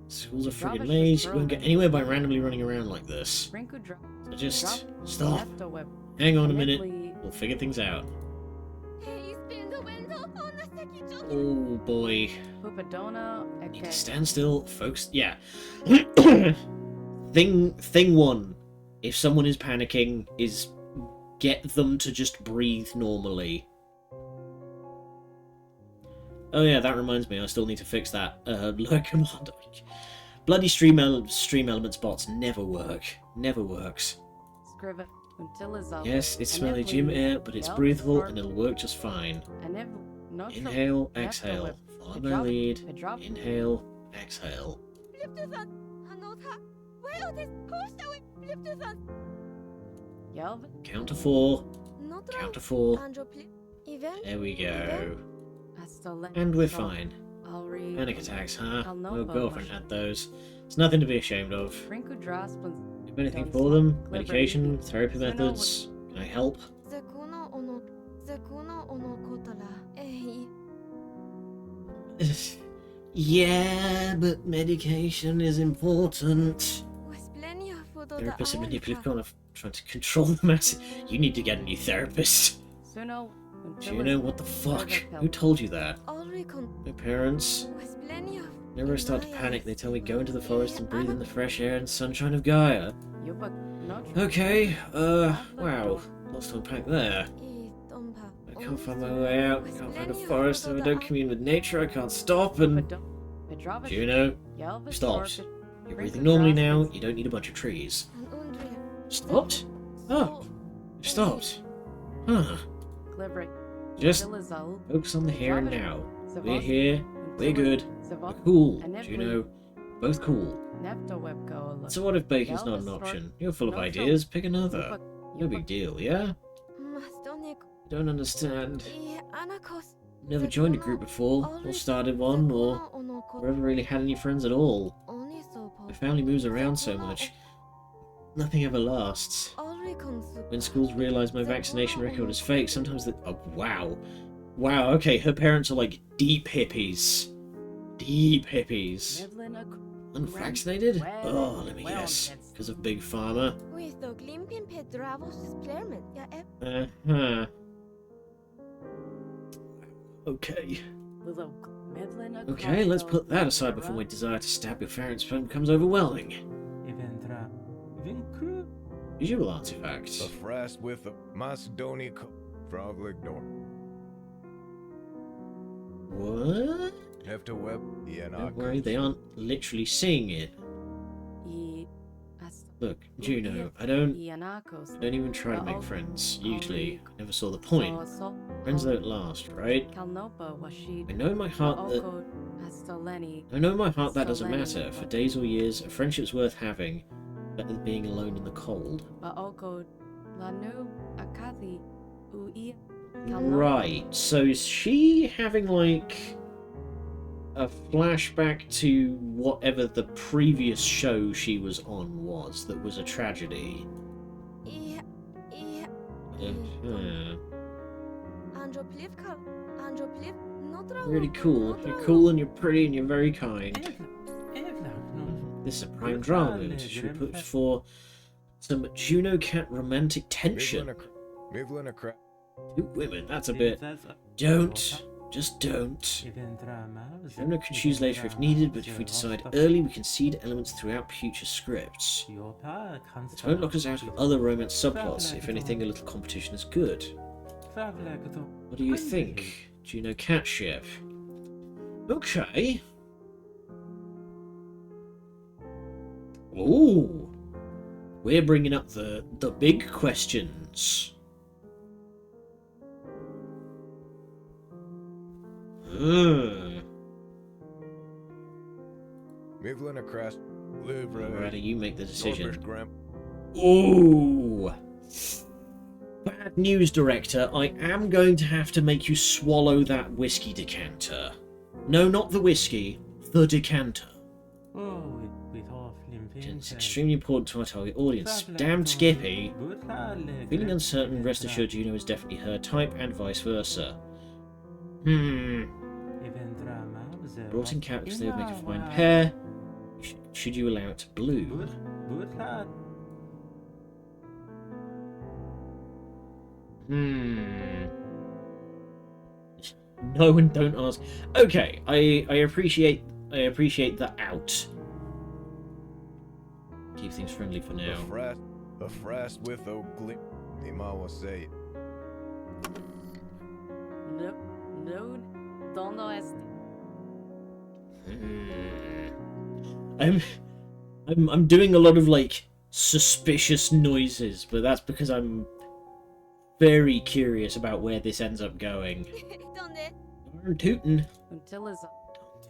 Schools are friggin' maze. You won't get anywhere by randomly running around like this. So just stop. Hang on a minute. We'll figure things out. Oh boy. Need to stand still, folks. Yeah. Thing one. If someone is panicking, is get them to just breathe normally. Oh yeah, that reminds me, I still need to fix that lure command. Bloody stream elements bots never work. Never works. Yes, it's smelly gym air, but it's breathable and it'll work just fine. Inhale, exhale. Follow my lead. Inhale, exhale. Count to four. Count to four. There we go. And we're fine. Panic attacks, huh? My girlfriend had those. It's nothing to be ashamed of. Do anything for them? Medication? Therapy methods? Can I help? Yeah, but medication is important. Wesplenia fodo da Therapists are manipulative, Aonka. kind of trying to control the mass. You need to get a new therapist. Suno, Juno, what the fuck? Who told you that? Ulricon. My parents. Wesplenia. Whenever I start to panic, they tell me go into the forest and breathe in the fresh air and sunshine of Gaia. Okay, wow. Lots to unpack there. I can't find my way out, I can't find a forest, and if I don't commune with nature, I can't stop, and... Juno, you've stopped. You're breathing normally now, you don't need a bunch of trees. Stopped? Oh, you've stopped. Huh. Just focus on the here and now. We're here, we're good, we're cool, Juno. Both cool. So what if bacon's not an option? You're full of ideas, pick another. No big deal, yeah? Don't understand. Never joined a group before, or started one, or ever really had any friends at all. My family moves around so much. Nothing ever lasts. When schools realise my vaccination record is fake, sometimes they... Oh, wow. Wow, okay, her parents are like deep hippies. Deep hippies. Unvaccinated? Oh, let me guess. Because of Big Pharma. Uh-huh. Okay. Okay, let's put that aside before my desire to stab your parents becomes overwhelming. Visual artifacts. A frass with a Macedonian frogleg door. What? Have to web. Yeah, Don't worry, they aren't literally seeing it. Look, Juno, I don't even try to make friends. Usually, I never saw the point. Friends don't last, right? I know in my heart that doesn't matter. For days or years, a friendship's worth having, better than being alone in the cold. Right, so is she having like a flashback to whatever the previous show she was on was that was a tragedy? Really cool. You're cool and you're pretty and you're very kind. This is a prime drama mood. Should we put for some Juno Cat romantic tension? Two women, that's a bit... Don't. Just don't. Juno can choose later if needed, but if we decide early, we can seed elements throughout future scripts. This won't lock us out of other romance subplots. If anything, a little competition is good. What do you think? Juno Cat ship. Okay. Ooh. We're bringing up the big questions. Rather you make the decision. Ooh. Bad news, director. I am going to have to make you swallow that whiskey decanter. No, not the whiskey. The decanter. It's extremely important to our target audience. Damn Skippy. Feeling uncertain, rest assured Juno is definitely her type and vice versa. Brought in cat because they would make a fine pair. Should you allow it to bloom? No, and don't ask. Okay, I appreciate the out. Keep things friendly for now. A frass with a glip. Imawa say. No, don't know as. I'm doing a lot of like suspicious noises, but that's because I'm very curious about where this ends up going. I'm tootin'.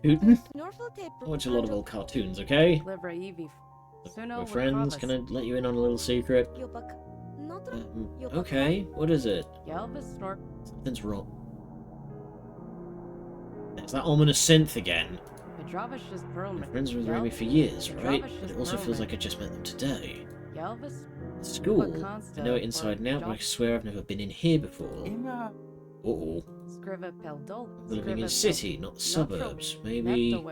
Tootin'? I watch a lot of old cartoons, okay? We're friends, can I let you in on a little secret? Okay, what is it? Something's wrong. There's that ominous synth again. My friends were with me for years, right? But it also feels like I just met them today. It's school. I know it inside and out, but I swear I've never been in here before. Uh-oh. Skriva Peldol. Living in a city, not the suburbs. Maybe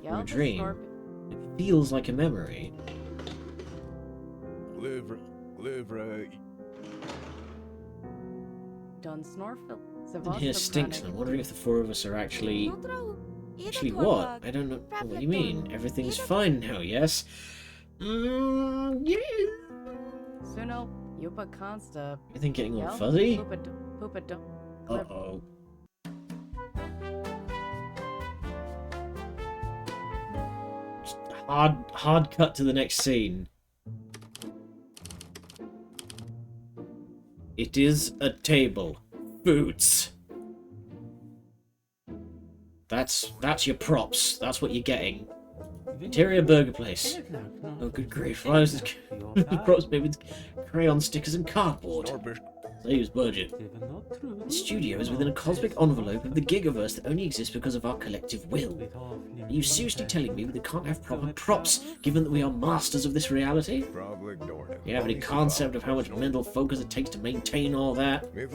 a dream. It feels like a memory. Livra. Don Snorfil. In here stinks, and I'm wondering if the four of us are actually... Actually what? I don't know what you mean. Everything's fine now, yes? Yeah. Suno, Yupa Consta. Anything getting all fuzzy? Pupa Uh-oh. Just hard cut to the next scene. It is a table. Boots. That's your props. That's what you're getting. Interior burger place. Oh, good grief. Why is this props made with crayon stickers and cardboard? Saves budget. The studio is within a cosmic envelope of the Gigaverse that only exists because of our collective will. Are you seriously telling me we can't have proper props, given that we are masters of this reality? Do you have any concept of how much mental focus it takes to maintain all that? We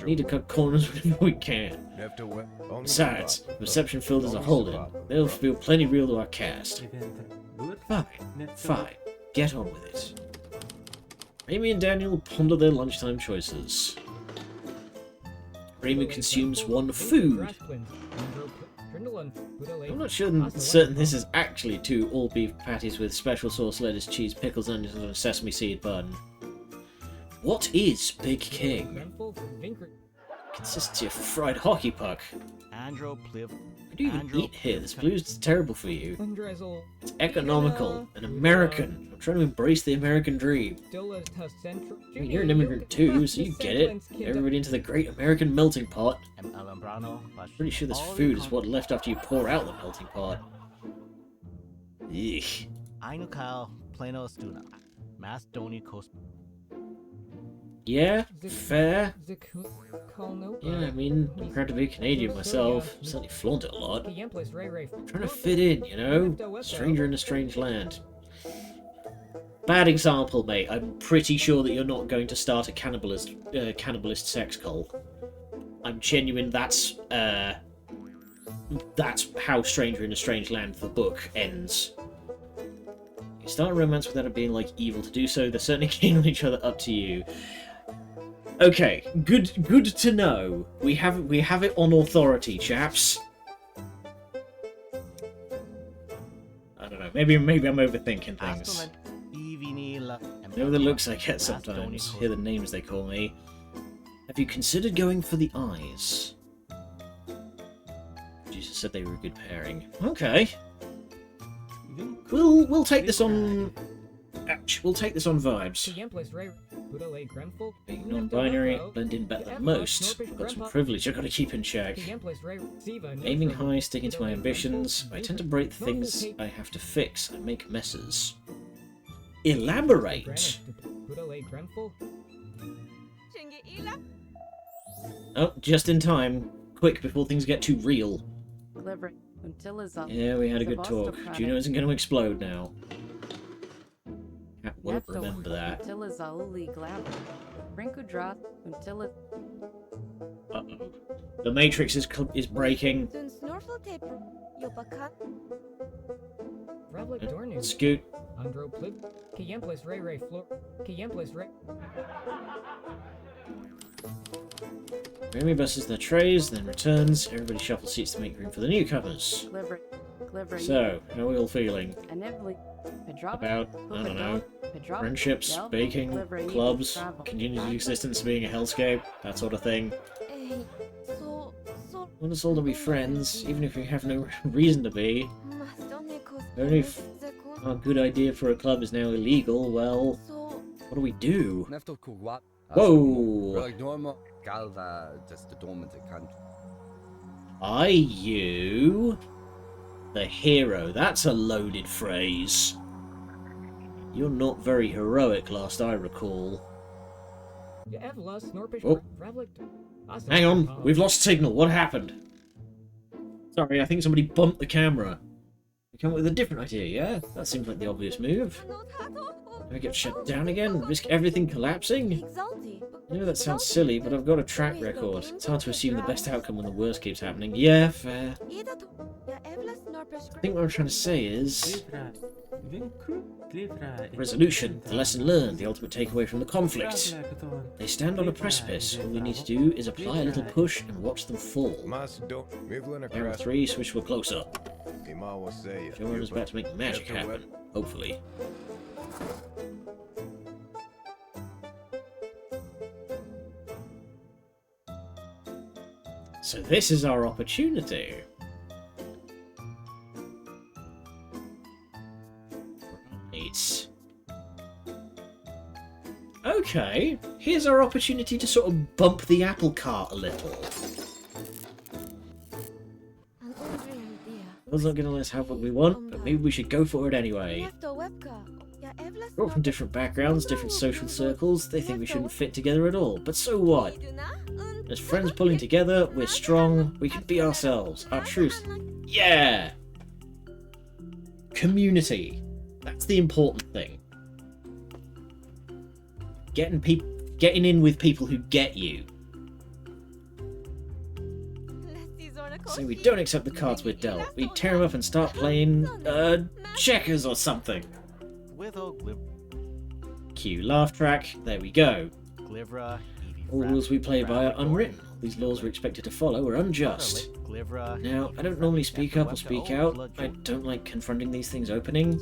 need to cut corners whenever we can. Besides, reception filters are holding. They'll feel plenty real to our cast. Fine. Get on with it. Amy and Daniel ponder their lunchtime choices. Raymond consumes one food. I'm not certain this is actually 2 all-beef patties with special sauce, lettuce, cheese, pickles, onions, and a sesame seed bun. What is Big King? Consistency of fried hockey puck. How do you even eat here? This blue's terrible for you. It's economical and American. I'm trying to embrace the American dream. I mean, you're an immigrant too, so you get it. Everybody into the great American melting pot. Pretty sure this food is what's left after you pour out the melting pot. Eek. Yeah, fair. Yeah, I mean, I'm proud to be Canadian myself. Certainly flaunt it a lot. I'm trying to fit in, you know? Stranger in a strange land. Bad example, mate. I'm pretty sure that you're not going to start a cannibalist sex cult. I'm genuine. That's how Stranger in a Strange Land, the book, ends. You start a romance without it being, like, evil to do so. They're certainly keen on each other, up to you. Okay, good to know. We have it on authority, chaps. I don't know. Maybe I'm overthinking things. You know the looks I get sometimes. Hear the names they call me. Have you considered going for the eyes? Jesus said they were a good pairing. Okay. We'll take this on. Ouch. We'll take this on vibes. Being non-binary, blend in better than most. I've got some privilege I've got to keep in check. Aiming high, sticking to my ambitions. I tend to break things I have to fix and make messes. Elaborate! Oh, just in time. Quick, before things get too real. Yeah, we had a good talk. Juno isn't going to explode now. Cat won't remember that. Uh-oh. The Matrix is breaking. Scoot. Remy buses their trays, then returns. Everybody shuffles seats to make room for the newcomers. So, how are we all feeling? About, I don't know, friendships, baking, clubs, continued existence being a hellscape, that sort of thing. Want us all to be friends, even if we have no reason to be. Only if our good idea for a club is now illegal, well, what do we do? Whoa! Are you the hero? That's a loaded phrase. You're not very heroic, last I recall. Oh. Hang on, we've lost signal. What happened? Sorry, I think somebody bumped the camera. We come up with a different idea, yeah? That seems like the obvious move. I get shut down again? Risk everything collapsing? Exalti. I know that sounds silly, but I've got a track record. It's hard to assume the best outcome when the worst keeps happening. Yeah, fair. I think what I'm trying to say is... Resolution, the lesson learned, the ultimate takeaway from the conflict. They stand on a precipice. All we need to do is apply a little push and watch them fall. Arrow 3, switch to a close-up. Juno is about to make magic happen. Hopefully. So this is our opportunity. Right. Okay, here's our opportunity to sort of bump the apple cart a little. It's not going to let us have what we want, but maybe we should go for it anyway. We're all from different backgrounds, different social circles. They think we shouldn't fit together at all, but so what? As friends pulling together, we're strong, we can be ourselves, our truth. Yeah! Community. That's the important thing. Getting in with people who get you. So we don't accept the cards we're dealt. We tear them up and start playing, checkers or something. Cue laugh track. There we go. All rules we play by are unwritten. These laws we're expected to follow are unjust. Now, I don't normally speak up or speak out. I don't like confronting these things opening.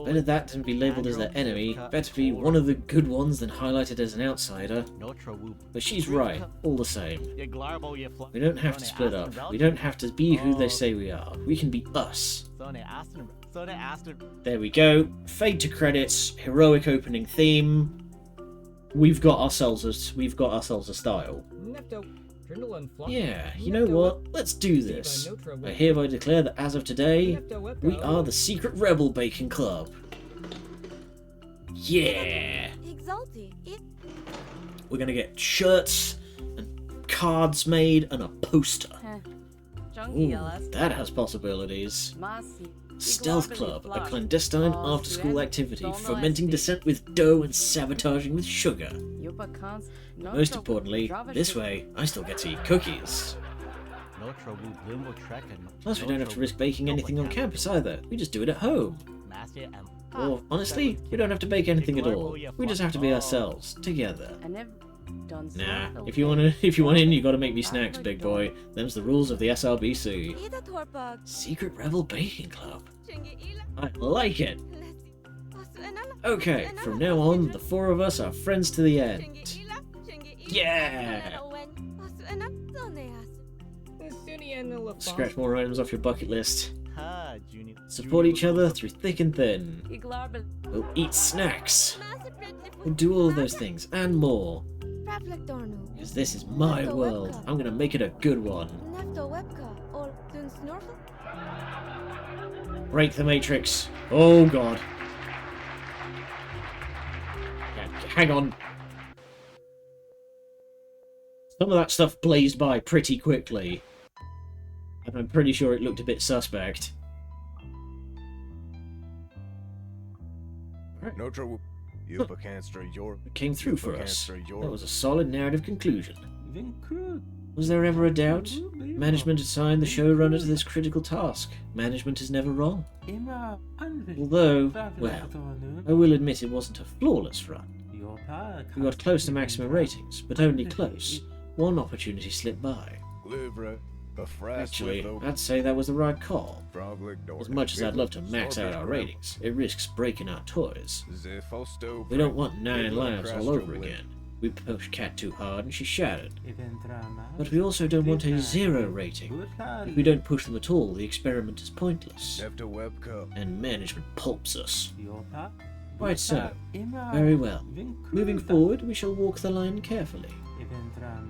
Better that than be labelled as their enemy. Better be one of the good ones than highlighted as an outsider. But she's right, all the same. We don't have to split up. We don't have to be who they say we are. We can be us. There we go. Fade to credits. Heroic opening theme. We've got ourselves a style. Yeah, you know what? Let's do this. I hereby declare that as of today, we are the Secret Rebel Bacon Club. Yeah! We're gonna get shirts and cards made and a poster. Ooh, that has possibilities. Stealth Club, a clandestine after-school activity, fomenting dissent with dough and sabotaging with sugar. Most importantly, this way, I still get to eat cookies. Plus, we don't have to risk baking anything on campus either. We just do it at home. Or, honestly, we don't have to bake anything at all. We just have to be ourselves, together. Nah, if you want in, you gotta make me snacks, big boy. Them's the rules of the SRBC. Secret Rebel Baking Club. I like it. Okay, from now on, the four of us are friends to the end. Yeah! Scratch more items off your bucket list. Support each other through thick and thin. We'll eat snacks. We'll do all of those things, and more. Because this is my world. I'm gonna make it a good one. Break the Matrix. Oh god. Yeah, hang on. Some of that stuff blazed by pretty quickly. And I'm pretty sure it looked a bit suspect. Right. It came through for us. That was a solid narrative conclusion. Was there ever a doubt? Management assigned the showrunner to this critical task. Management is never wrong. Although, well, I will admit it wasn't a flawless run. We got close to maximum ratings, but only close. One opportunity slipped by. Actually, I'd say that was the right call. As much as I'd love to max out our ratings, it risks breaking our toys. We don't want 9 lives all over again. We pushed Cat too hard and she shattered. But we also don't want a 0 rating. If we don't push them at all, the experiment is pointless. And management pulps us. Quite so. Very well. Moving forward, we shall walk the line carefully.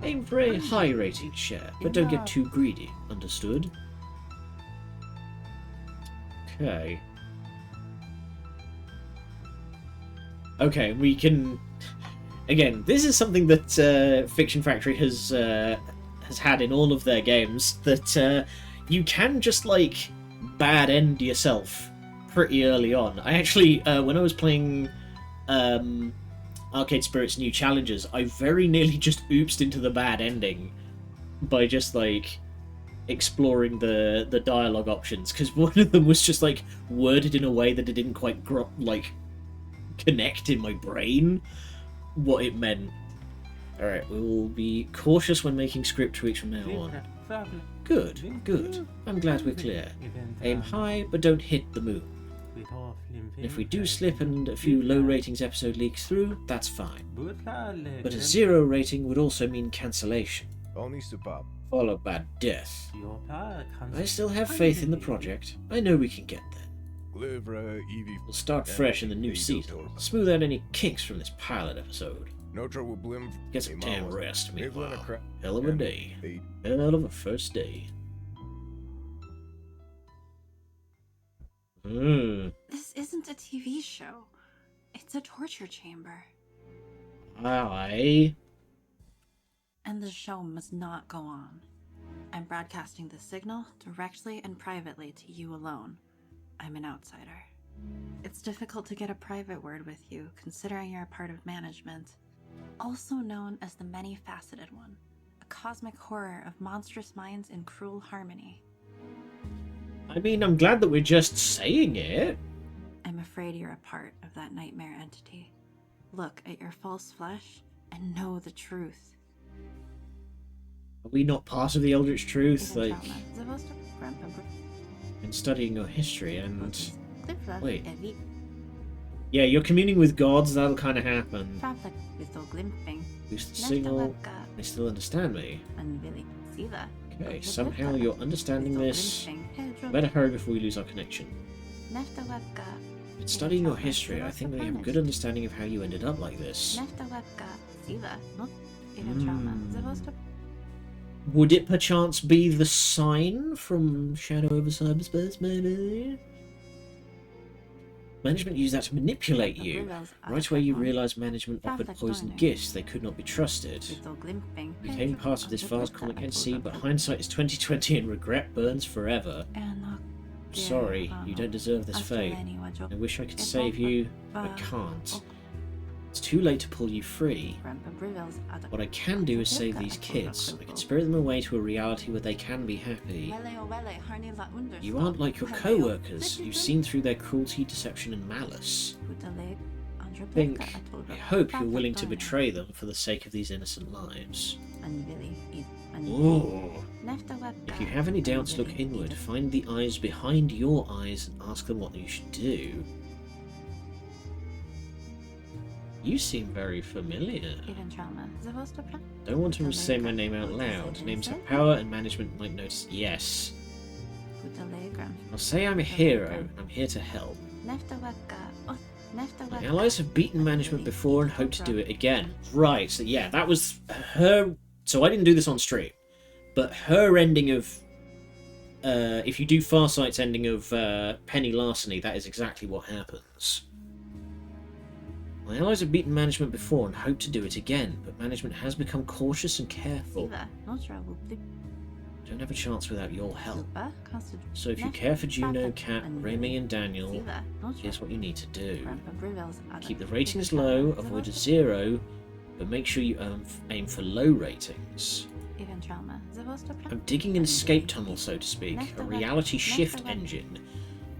Aim for a high rating share, but don't get too greedy. Understood? Okay. Okay, we can... Again, this is something that Fiction Factory has had in all of their games, that you can just, like, bad end yourself pretty early on. I actually, when I was playing Arcade Spirit's new challenges, I very nearly just oopsed into the bad ending by just, like, exploring the dialogue options, because one of them was just, like, worded in a way that it didn't quite, like, connect in my brain what it meant. Alright, we will be cautious when making script tweaks from now on. Good, good. I'm glad we're clear. Aim high, but don't hit the moon. And if we do slip and a few low ratings episode leaks through, that's fine. But a 0 rating would also mean cancellation, Only Supap. followed by death. I still have faith in the project. I know we can get there. Glivra, Evie. We'll start fresh in the new season. Smooth out any kinks from this pilot episode. No trouble blim. Get some damn rest, Evelyn meanwhile. Cra- Hell of a day. Eight. Hell of a first day. This isn't a TV show. It's a torture chamber. Aye. And the show must not go on. I'm broadcasting the signal directly and privately to you alone. I'm an outsider. It's difficult to get a private word with you, considering you're a part of management. Also known as the Many-Faceted One, a cosmic horror of monstrous minds in cruel harmony. I mean, I'm glad that we're just saying it. I'm afraid you're a part of that nightmare entity. Look at your false flesh and know the truth. Are we not part of the Eldritch Truth? Even Like, trauma. in studying your history and... Glifla Wait. evi Yeah, you're communing with gods, that'll kind of happen. Frapla withal glimping. Boost the signal. Neftalaka They still understand me. unvili siva. Okay, somehow you're understanding this. Better hurry before we lose our connection. Neftalaka. In studying your history, I think we have a good understanding of how you ended up like this. Neftalaka siva. Not even trauma. Zavosta. Would it perchance be the sign from Shadow over Cyberspace, maybe? Management used that to manipulate you. Right away you realised management offered poisoned gifts, they could not be trusted. You became part of this vast comic entity, but hindsight is 2020 and regret burns forever. Sorry, you don't deserve this fate. I wish I could save you, but I can't. It's too late to pull you free. What I can do is save these kids. I can spirit them away to a reality where they can be happy. You aren't like your co-workers. You've seen through their cruelty, deception and malice. I hope you're willing to betray them for the sake of these innocent lives. Ooh. If you have any doubts, look inward. Find the eyes behind your eyes and ask them what you should do. You seem very familiar. Don't want to say my name out loud. Names have power and management might notice. Yes. I'll say I'm a hero. I'm here to help. My allies have beaten management before and hope to do it again. Right, so yeah, that was her... So I didn't do this on stream. But her ending of... if you do Farsight's ending of Penny Larceny, that is exactly what happens. My allies have beaten management before and hope to do it again, but management has become cautious and careful. Don't have a chance without your help. So if you care for Juno, Kat, Remy and Daniel, here's what you need to do. Keep the ratings low, avoid a 0, but make sure you aim for low ratings. I'm digging an escape tunnel, so to speak, a reality shift engine.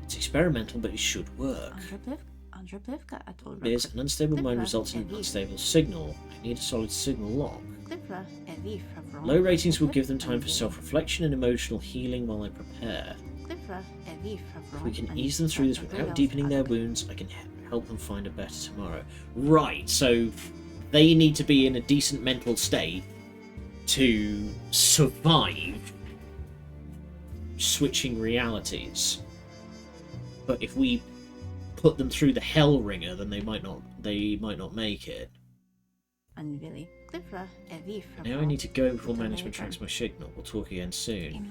It's experimental, but it should work. There's an unstable mind results in an unstable signal. I need a solid signal lock. Low ratings will give them time for self-reflection and emotional healing while I prepare. If we can ease them through this without deepening their wounds, I can help them find a better tomorrow. Right, so they need to be in a decent mental state to survive switching realities. But if we put them through the hell ringer, then they might not make it. Now I need to go before management tracks my signal. We'll talk again soon.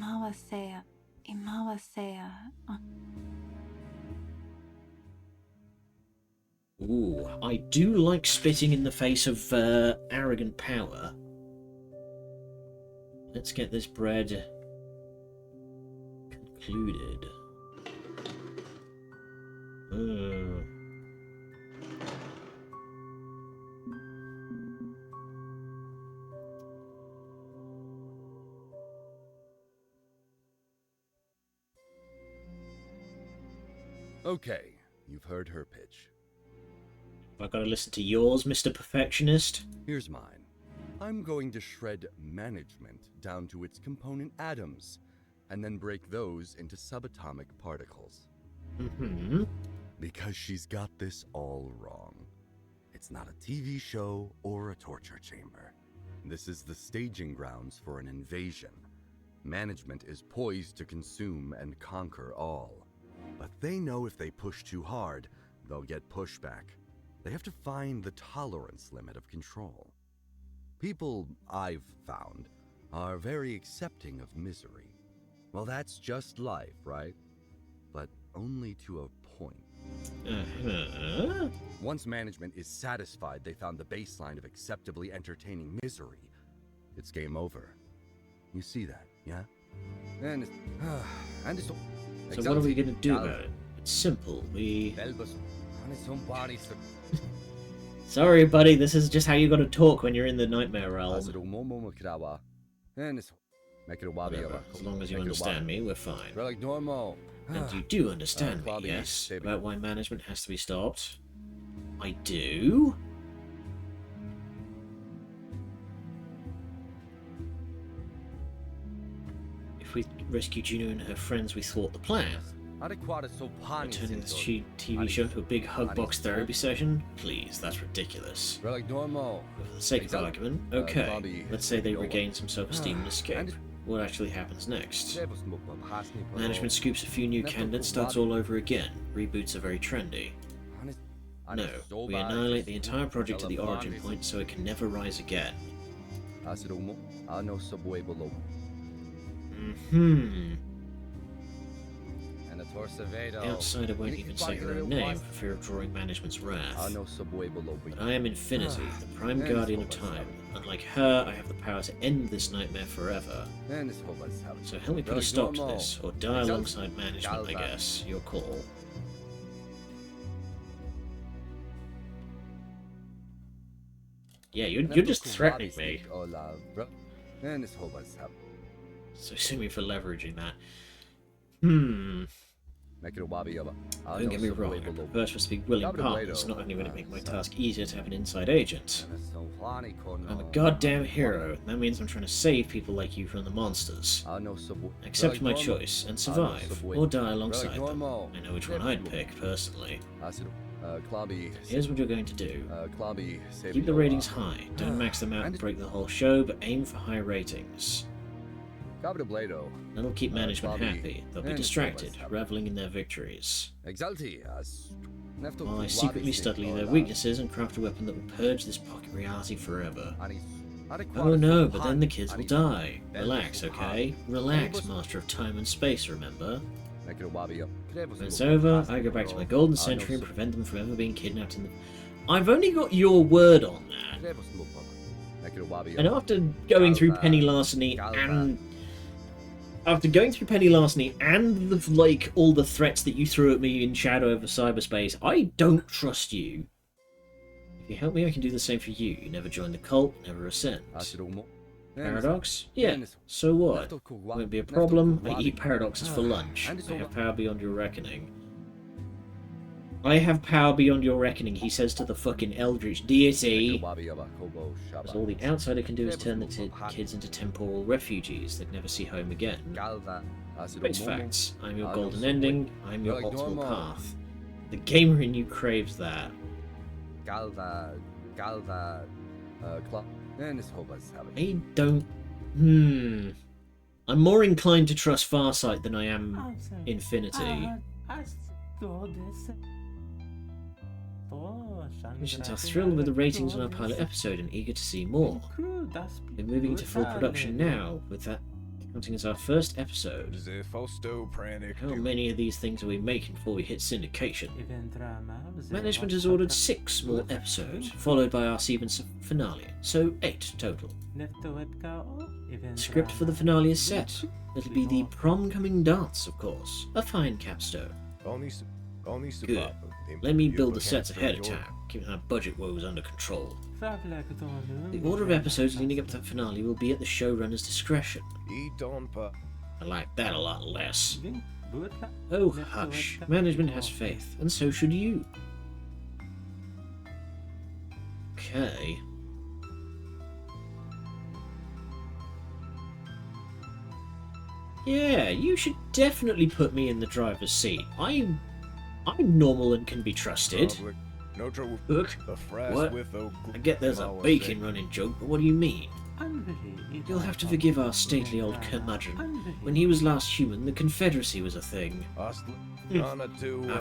Ooh, I do like spitting in the face of arrogant power. Let's get this bread concluded. Okay, you've heard her pitch. I've got to listen to yours, Mr. Perfectionist. Here's mine. I'm going to shred management down to its component atoms, and then break those into subatomic particles. Mm-hmm. Because she's got this all wrong. It's not a TV show or a torture chamber. This is the staging grounds for an invasion. Management is poised to consume and conquer all. But they know if they push too hard, they'll get pushback. They have to find the tolerance limit of control. People, I've found, are very accepting of misery. Well, that's just life, right? But only to a point. Uh-huh. Once management is satisfied they found the baseline of acceptably entertaining misery, it's game over. You see that, yeah? And it's So what are we going to do about it? It's simple. Sorry, buddy, this is just how you got to talk when you're in the nightmare realm. Whatever. As long as you understand me, we're fine. And you do understand me, yes? About why management has to be stopped? I do? If we rescue Juno and her friends, we thwart the plan. Turning this TV show into a big hug box therapy session? Please, that's ridiculous. For the sake of argument, okay, let's say they regain some self-esteem and escape. What actually happens next? Management scoops a few new candidates, starts all over again. Reboots are very trendy. No, we annihilate the entire project at the origin point so it can never rise again. Mm-hmm. The outsider won't even say her own name for fear of drawing management's wrath. But I am Infinity, the prime guardian of time. Unlike her, I have the power to end this nightmare forever. So help me put a stop to this, or die alongside management, I guess. Your call. Yeah, you're just threatening me. So sue me for leveraging that. Don't get me wrong, I prefer to speak willing partners. Not only will it make my task easier to have an inside agent. I'm a goddamn hero, and that means I'm trying to save people like you from the monsters. Accept my choice, and survive, or die alongside them. I know which one I'd pick, personally. Here's what you're going to do. Keep the ratings high, don't max them out and break the whole show, but aim for high ratings. That'll keep management happy. They'll be distracted, reveling in their victories. While I secretly study their weaknesses and craft a weapon that will purge this pocket reality forever. Oh no, but then the kids will die. Relax, okay? Relax, Master of Time and Space, remember? When it's over, I go back to my golden century and prevent them from ever being kidnapped in the... I've only got your word on that. And after going through penny larceny and... After going through penny larceny and the, like all the threats that you threw at me in Shadow over Cyberspace, I don't trust you. If you help me, I can do the same for you. You never join the cult, never ascend. Paradox? Yeah, so what? Won't be a problem. I eat paradoxes for lunch. I have power beyond your reckoning. I have power beyond your reckoning, he says to the fucking eldritch deity. Because all the outsider can do is turn the kids into temporal refugees that never see home again. Face facts. I'm your golden ending. I'm your optimal path. The gamer in you craves that. I don't... I'm more inclined to trust Farsight than I am Infinity. Missions are thrilled with the ratings on our pilot episode and eager to see more. We're moving to full production now, with that counting as our first episode. How many of these things are we making before we hit syndication? Management has ordered 6 more episodes, followed by our season finale, so 8 total. The script for the finale is set. It'll be the prom-coming dance, of course. A fine capstone. Good. Let me build the sets ahead of time, keeping our budget woes under control. The order of episodes leading up to the finale will be at the showrunner's discretion. I like that a lot less. Oh, hush. Management has faith, and so should you. Okay. Yeah, you should definitely put me in the driver's seat. I'm normal and can be trusted. Public. No trouble. Look, The frass what? with the I get there's a bacon running joke, but what do you mean? You'll have to forgive our stately old curmudgeon. When he was last human, the Confederacy was a thing. I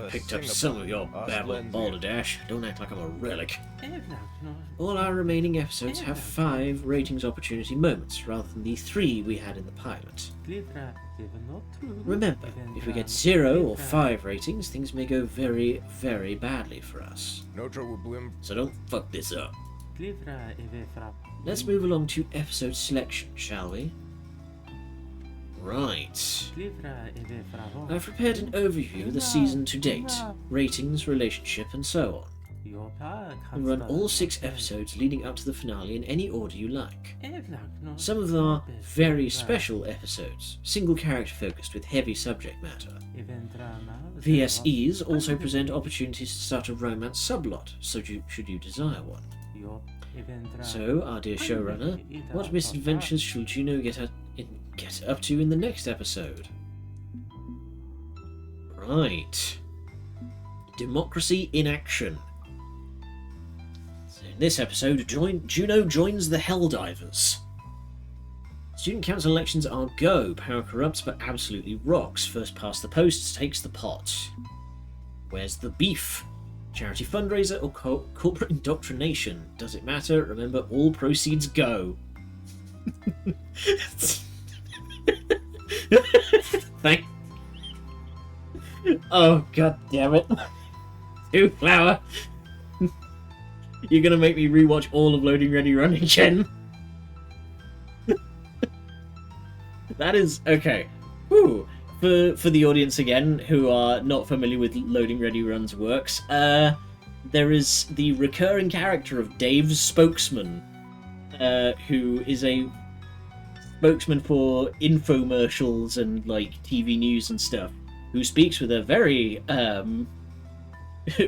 picked up some of your babble, balderdash. Don't act like I'm a relic. All our remaining episodes have 5 ratings opportunity moments, rather than the 3 we had in the pilot. Remember, if we get 0 or 5 ratings, things may go very, very badly for us. No trouble, blim. So don't fuck this up. Let's move along to episode selection, shall we? Right. I've prepared an overview of the season to date, ratings, relationship, and so on. And run all 6 episodes leading up to the finale in any order you like. Some of them are very special episodes, single character focused with heavy subject matter. VSEs also present opportunities to start a romance subplot, so should you desire one. So, our dear showrunner, what misadventures shall Juno get up to in the next episode? Right. Democracy in action. So in this episode, Juno joins the Helldivers. Student council elections are go. Power corrupts but absolutely rocks. First past the post takes the pot. Where's the beef? Charity fundraiser or corporate indoctrination? Does it matter? Remember, all proceeds go. Thank. Oh, god damn it. 2 flower. You're gonna make me rewatch all of Loading Ready Run again. That is okay. Whew. For the audience again who are not familiar with Loading Ready Run's works, there is the recurring character of Dave's spokesman, who is a spokesman for infomercials and like TV news and stuff, who speaks with a very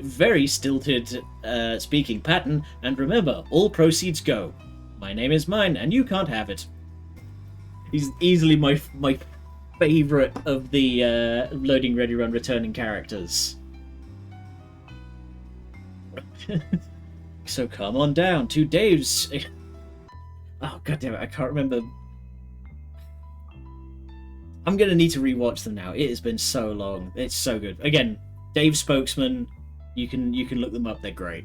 very stilted speaking pattern. And remember, all proceeds go. My name is mine, and you can't have it. He's easily my favourite of the Loading Ready Run returning characters. So come on down to Dave's... Oh god damn it, I can't remember. I'm gonna need to rewatch them now. It has been so long. It's so good. Again, Dave's spokesman. You can look them up. They're great.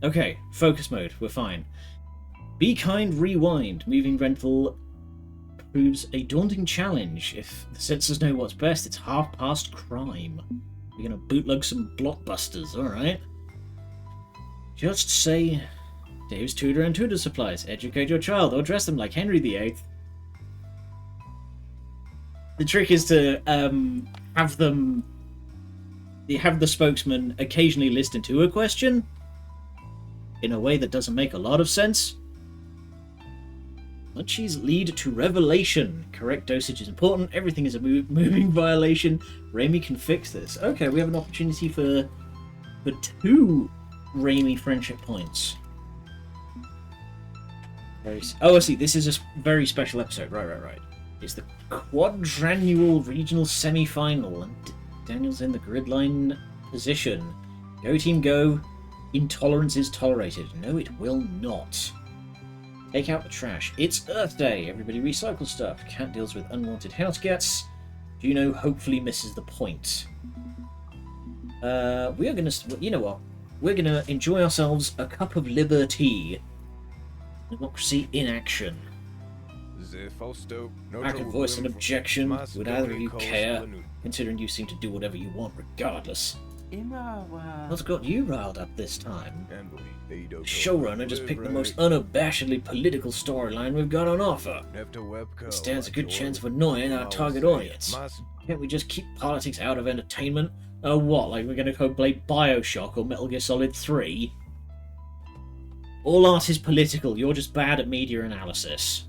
Okay, focus mode. We're fine. Be kind, rewind. Moving rental proves a daunting challenge. If the censors know what's best, it's half past crime. We're gonna bootleg some blockbusters, alright? Just say Dave's tutor and tutor supplies. Educate your child or dress them like Henry VIII. The trick is to have the spokesman occasionally listen to a question in a way that doesn't make a lot of sense. Munchies lead to revelation. Correct dosage is important. Everything is a moving violation. Raimi can fix this. Okay, we have an opportunity for 2 Raimi friendship points. Oh, I see. This is a very special episode. Right. It's the quadrannual regional semi-final, and Daniel's in the grid line position. Go team, go. Intolerance is tolerated. No, it will not. Take out the trash. It's Earth Day. Everybody recycle stuff. Cat deals with unwanted house guests. Juno hopefully misses the point. We are gonna... You know what? We're gonna enjoy ourselves a cup of liberty. Democracy in action. I could voice an objection. Would either of you care? Considering you seem to do whatever you want regardless. What's got you riled up this time? The showrunner just picked the most unabashedly political storyline we've got on offer. It stands a good chance of annoying our target audience. Can't we just keep politics out of entertainment? Oh what, like we're gonna go play Bioshock or Metal Gear Solid 3? All art is political, you're just bad at media analysis.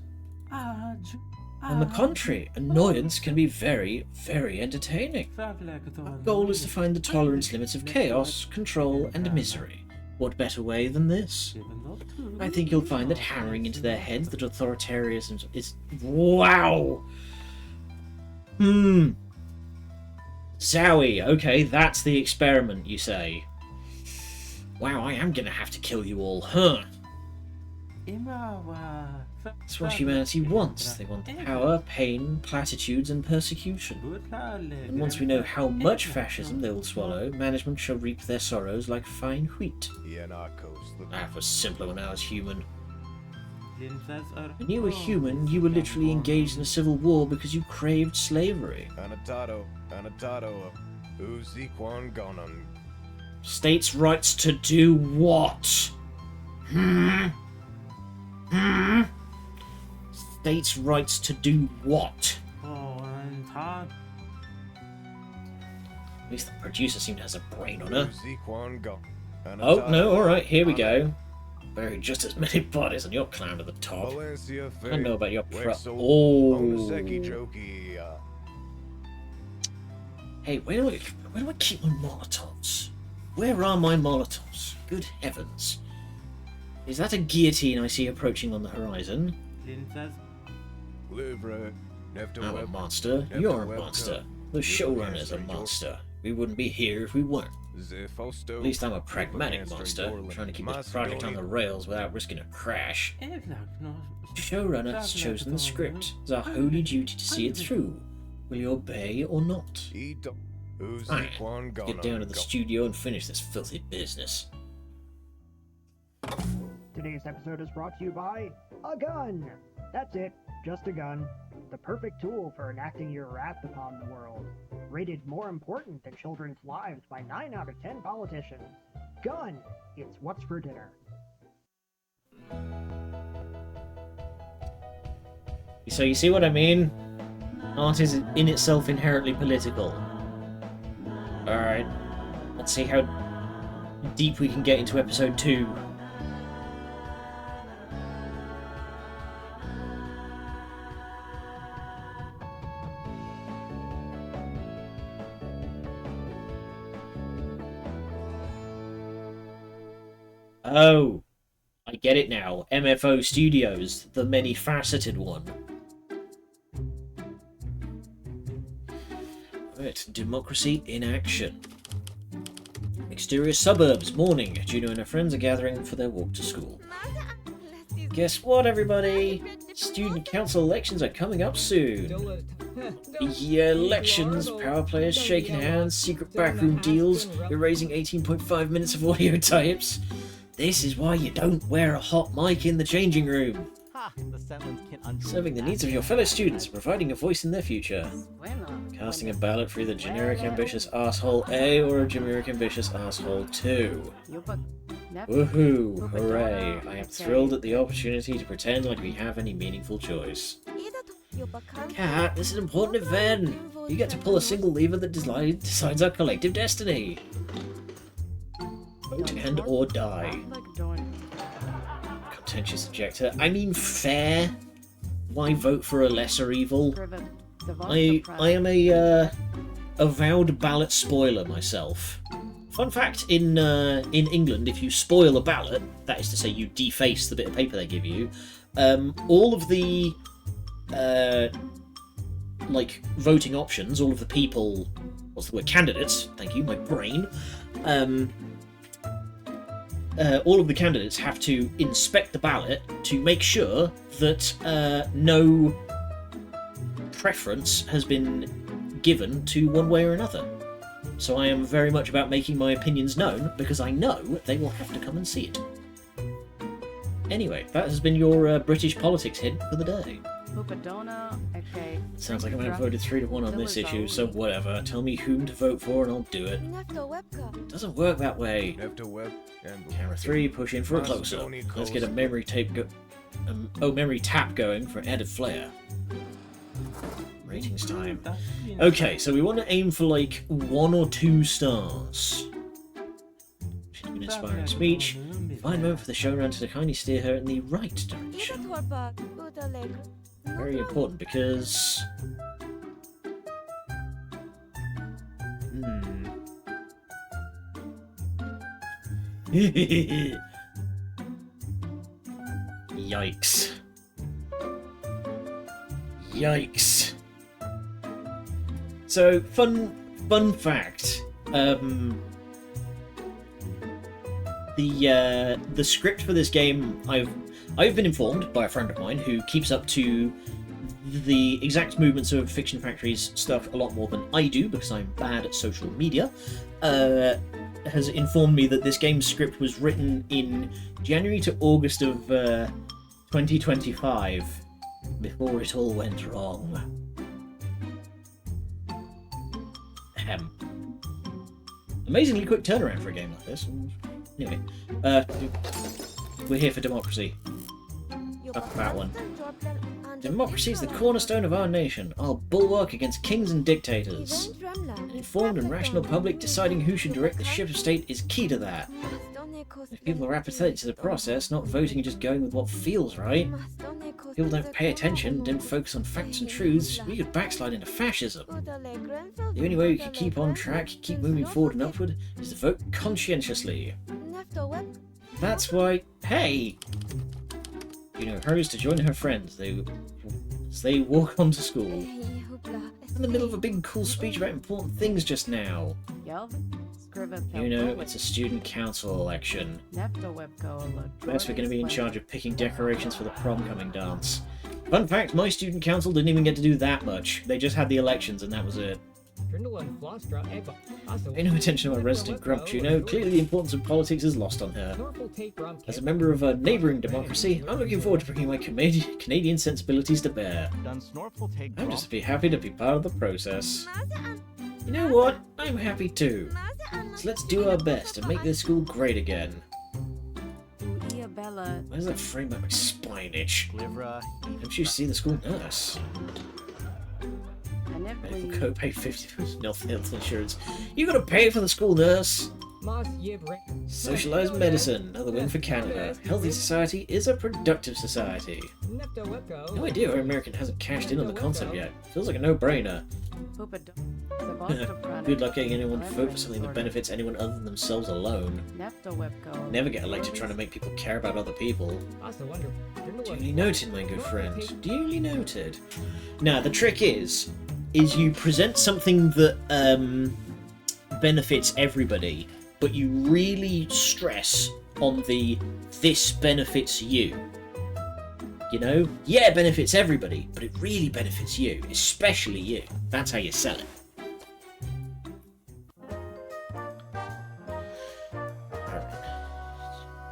On the contrary, annoyance can be very, very entertaining. Our goal is to find the tolerance limits of chaos, control, and misery. What better way than this? I think you'll find that hammering into their heads that authoritarianism is... Wow! Zowie, okay, that's the experiment, you say. Wow, I am gonna have to kill you all, huh? That's what humanity wants. They want power, pain, platitudes, and persecution. And once we know how much fascism they will swallow, management shall reap their sorrows like fine wheat. That was simpler when I was human. When you were human, you were literally engaged in a civil war because you craved slavery. States' rights to do what? States' rights to do what? At least the producer seemed to have a brain on her. Oh, no, alright, here we go. Buried just as many bodies on your clown at the top. I know about your Oh. Hey, where do I keep my Molotovs? Where are my Molotovs? Good heavens. Is that a guillotine I see approaching on the horizon? I'm a monster. You're a monster. The showrunner's a monster. We wouldn't be here if we weren't. At least I'm a pragmatic monster, trying to keep this project on the rails without risking a crash. The showrunner has chosen the script. It's our holy duty to see it through. Will you obey or not? Fine. Let's get down to the studio and finish this filthy business. Today's episode is brought to you by a gun. That's it, just a gun. The perfect tool for enacting your wrath upon the world. Rated more important than children's lives by 9 out of 10 politicians. Gun! It's what's for dinner. So you see what I mean? Art is in itself inherently political. Alright. Let's see how deep we can get into episode 2. Oh, I get it now. MFO Studios, the many-faceted one. Right, democracy in action. Exterior suburbs, morning. Juno and her friends are gathering for their walk to school. Guess what, everybody? Student council elections are coming up soon. Yeah, elections, power players, shaking hands, secret backroom deals, erasing 18.5 minutes of audio types. This is why you don't wear a hot mic in the changing room. Serving the needs of your fellow students, providing a voice in their future. Casting a ballot for either generic ambitious asshole A or a generic ambitious asshole 2. Woohoo! Hooray! I am thrilled at the opportunity to pretend like we have any meaningful choice. Cat, this is an important event! You get to pull a single lever that decides our collective destiny. Vote and or die. Contentious ejector. I mean fair. Why vote for a lesser evil? I am a avowed ballot spoiler myself. Fun fact, in England, if you spoil a ballot, that is to say you deface the bit of paper they give you, all of the like voting options, all of the people, what's the word, candidates, thank you, my brain, all of the candidates have to inspect the ballot to make sure that no preference has been given to one way or another. So I am very much about making my opinions known, because I know they will have to come and see it. Anyway, that has been your British politics hint for the day. Sounds like I might have voted 3-1 on this issue, so whatever. Tell me whom to vote for and I'll do it. Doesn't work that way. Camera 3, push in for a close-up. Let's get a memory memory tap going for added flair. Ratings time. Okay, so we want to aim for like 1 or 2 stars. She's an inspiring speech. Fine moment for the showrunner to kindly steer her in the right direction. Very important because... Yikes. Yikes. So, fun fact. The script for this game, I've been informed by a friend of mine who keeps up to the exact movements of Fiction Factory's stuff a lot more than I do because I'm bad at social media, has informed me that this game's script was written in January to August of 2025, before it all went wrong. Ahem. Amazingly quick turnaround for a game like this. Anyway, we're here for democracy. Up that one. Democracy is the cornerstone of our nation, our bulwark against kings and dictators. An informed and rational public deciding who should direct the ship of state is key to that. If people are apathetic to the process, not voting and just going with what feels right, people don't pay attention, don't focus on facts and truths, we could backslide into fascism. The only way we can keep on track, keep moving forward and upward, is to vote conscientiously. That's why, hey! Juno hurries to join her friends as they walk onto school. In the middle of a big cool speech about important things just now. Juno, it's a student council election. First, we're going to be in charge of picking decorations for the prom-coming dance. Fun fact, my student council didn't even get to do that much. They just had the elections and that was it. Pay no attention to my resident grump, Juno. Clearly the importance of politics is lost on her. As a member of a neighbouring democracy, I'm looking forward to bringing my Canadian sensibilities to bear. I'm just happy to be part of the process. You know what? I'm happy too. So let's do our best and make this school great again. Why does that frame make my spine itch? Don't you see the school nurse? Medical co-pay 50% health insurance. You gotta pay for the school nurse! Socialised medicine, another win for Canada. Healthy society is a productive society. No idea why American hasn't cashed in on the concept yet. Feels like a no-brainer. Good luck getting anyone to vote for something that benefits anyone other than themselves alone. Never get elected trying to make people care about other people. Duly noted, my good friend. Duly noted. Now, the trick is you present something that benefits everybody, but you really stress on the this benefits you. You know? Yeah, it benefits everybody, but it really benefits you, especially you. That's how you sell it. Alright.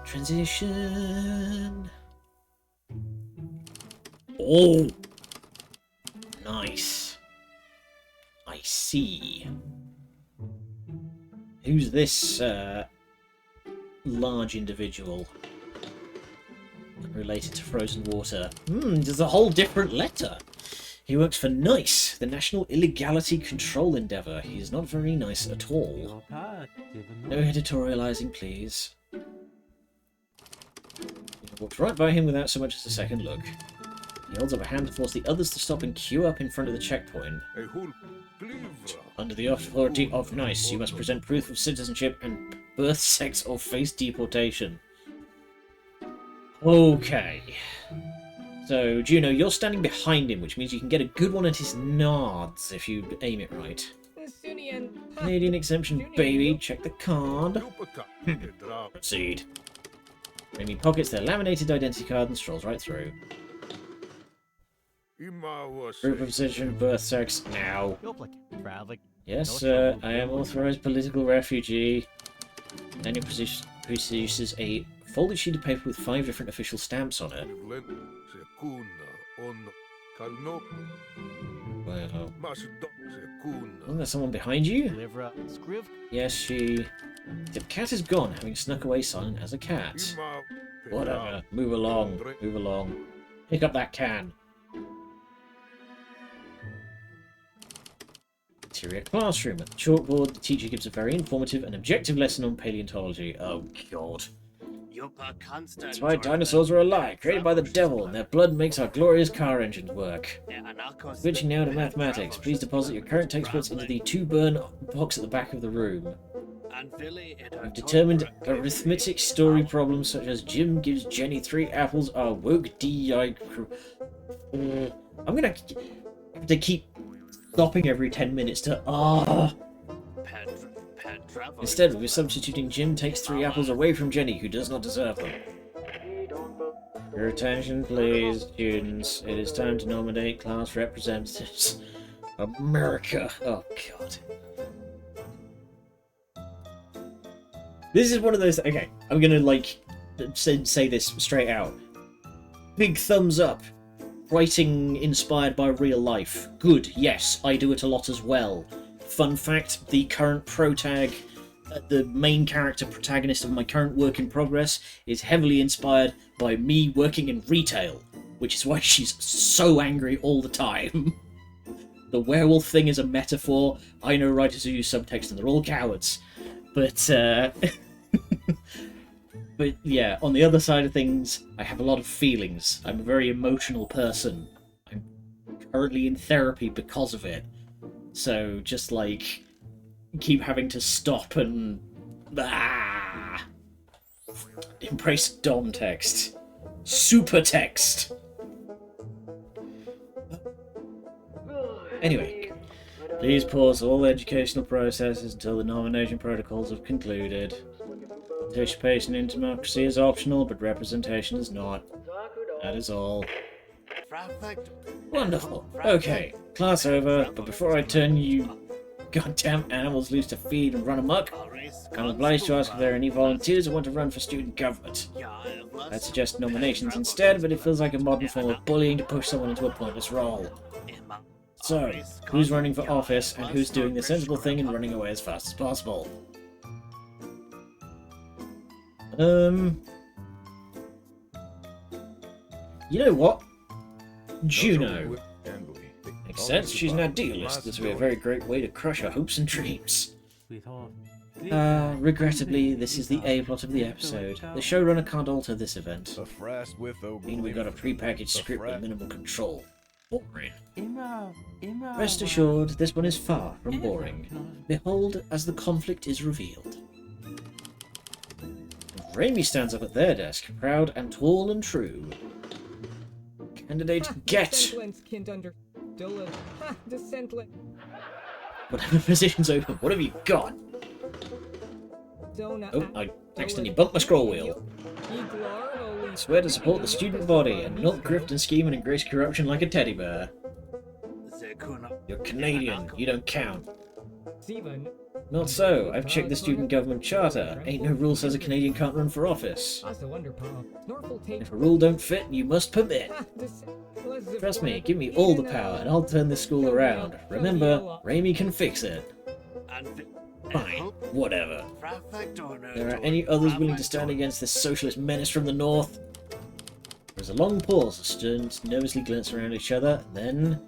Transition. Oh! Nice. I see. Who's this large individual? Related to frozen water. There's a whole different letter. He works for NICE, the National Illegality Control Endeavour. He's not very nice at all. No editorializing, please. He walked right by him without so much as a second look. He holds up a hand to force the others to stop and queue up in front of the checkpoint. Under the authority of NICE, you must present proof of citizenship and birth, sex, or face deportation. Okay. So, Juno, you're standing behind him, which means you can get a good one at his nods if you aim it right. Canadian exemption, baby. Check the card. Proceed. Amy pockets their laminated identity card and strolls right through. Proof of citizenship, birth, sex, now. Yes, sir. I am authorized political refugee. Daniel produces a folded sheet of paper with 5 different official stamps on it. Wow. Isn't there someone behind you? Yes, she... The cat is gone, having snuck away silent as a cat. Whatever. Move along. Move along. Pick up that can. Interior classroom. At the chalkboard, the teacher gives a very informative and objective lesson on paleontology. Oh, God. That's why dinosaurs are a lie, created by the devil, and their blood makes our glorious car engines work. Switching now to mathematics. Please deposit your current textbooks into the 2-burn box at the back of the room. We've determined arithmetic story problems such as Jim gives Jenny 3 apples are woke D.I. I'm gonna have to keep stopping every 10 minutes to Instead, we're substituting Jim takes 3 apples away from Jenny, who does not deserve them. Your attention, please, students. It is time to nominate class representatives. America. Oh, God. This is one of those... Okay, I'm gonna, like, say this straight out. Big thumbs up. Writing inspired by real life. Good, yes, I do it a lot as well. Fun fact, the current protag, the main character protagonist of my current work in progress, is heavily inspired by me working in retail, which is why she's so angry all the time. The werewolf thing is a metaphor. I know writers who use subtext and they're all cowards. But, but yeah, on the other side of things, I have a lot of feelings. I'm a very emotional person. I'm currently in therapy because of it. So, just like, keep having to stop and... Embrace DOM text. Super text! Anyway, please pause all educational processes until the nomination protocols have concluded. Participation in democracy is optional, but representation is not. That is all. Wonderful. Okay, class over, but before I turn you goddamn animals loose to feed and run amok, I'm obliged to ask if there are any volunteers who want to run for student government. I'd suggest nominations instead, but it feels like a modern form of bullying to push someone into a pointless role. So, who's running for office, and who's doing the sensible thing and running away as fast as possible? You know what? Juno. Makes sense, she's an idealist. This would be a very great way to crush her hopes and dreams. Regrettably, this is the A-plot of the episode. The showrunner can't alter this event. Meaning we got a pre-packaged script with minimal control. Boring. Rest assured, this one is far from boring. Behold as the conflict is revealed. Raimi stands up at their desk, proud and tall and true. Candidate, get! Whatever position's open, what have you got? Oh, I accidentally bumped my scroll wheel. I swear to support the student body and not grift and scheme and embrace corruption like a teddy bear. You're Canadian, you don't count. Not so. I've checked the student government charter. Ain't no rule says a Canadian can't run for office. If a rule don't fit, you must permit. Trust me, give me all the power and I'll turn this school around. Remember, Raimi can fix it. Fine, whatever. There are any others willing to stand against this socialist menace from the north? There's a long pause. The students nervously glance around each other, and then...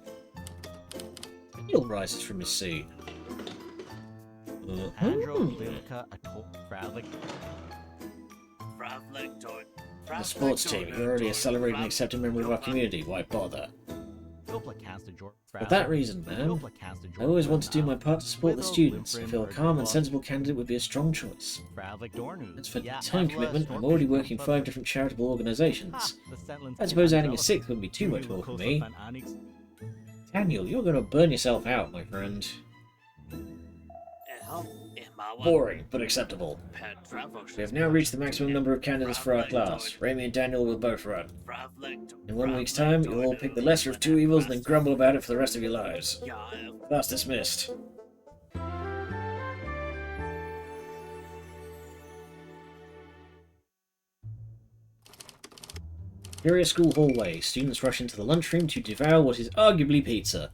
Neil rises from his seat. The sports team, you're already a celebrated and accepted member of our community, why bother? For that reason, man, I always want to do my part to support the students. I feel a calm and sensible candidate would be a strong choice. As for the time commitment, I'm already working 5 different charitable organisations. I suppose adding a 6th wouldn't be too much more for me. Daniel, you're going to burn yourself out, my friend. Boring, but acceptable. We have now reached the maximum number of candidates for our class. Raimi and Daniel will both run. In 1 week's time, you'll all pick the lesser of 2 evils and then grumble about it for the rest of your lives. Class dismissed. Curious school hallway. Students rush into the lunchroom to devour what is arguably pizza.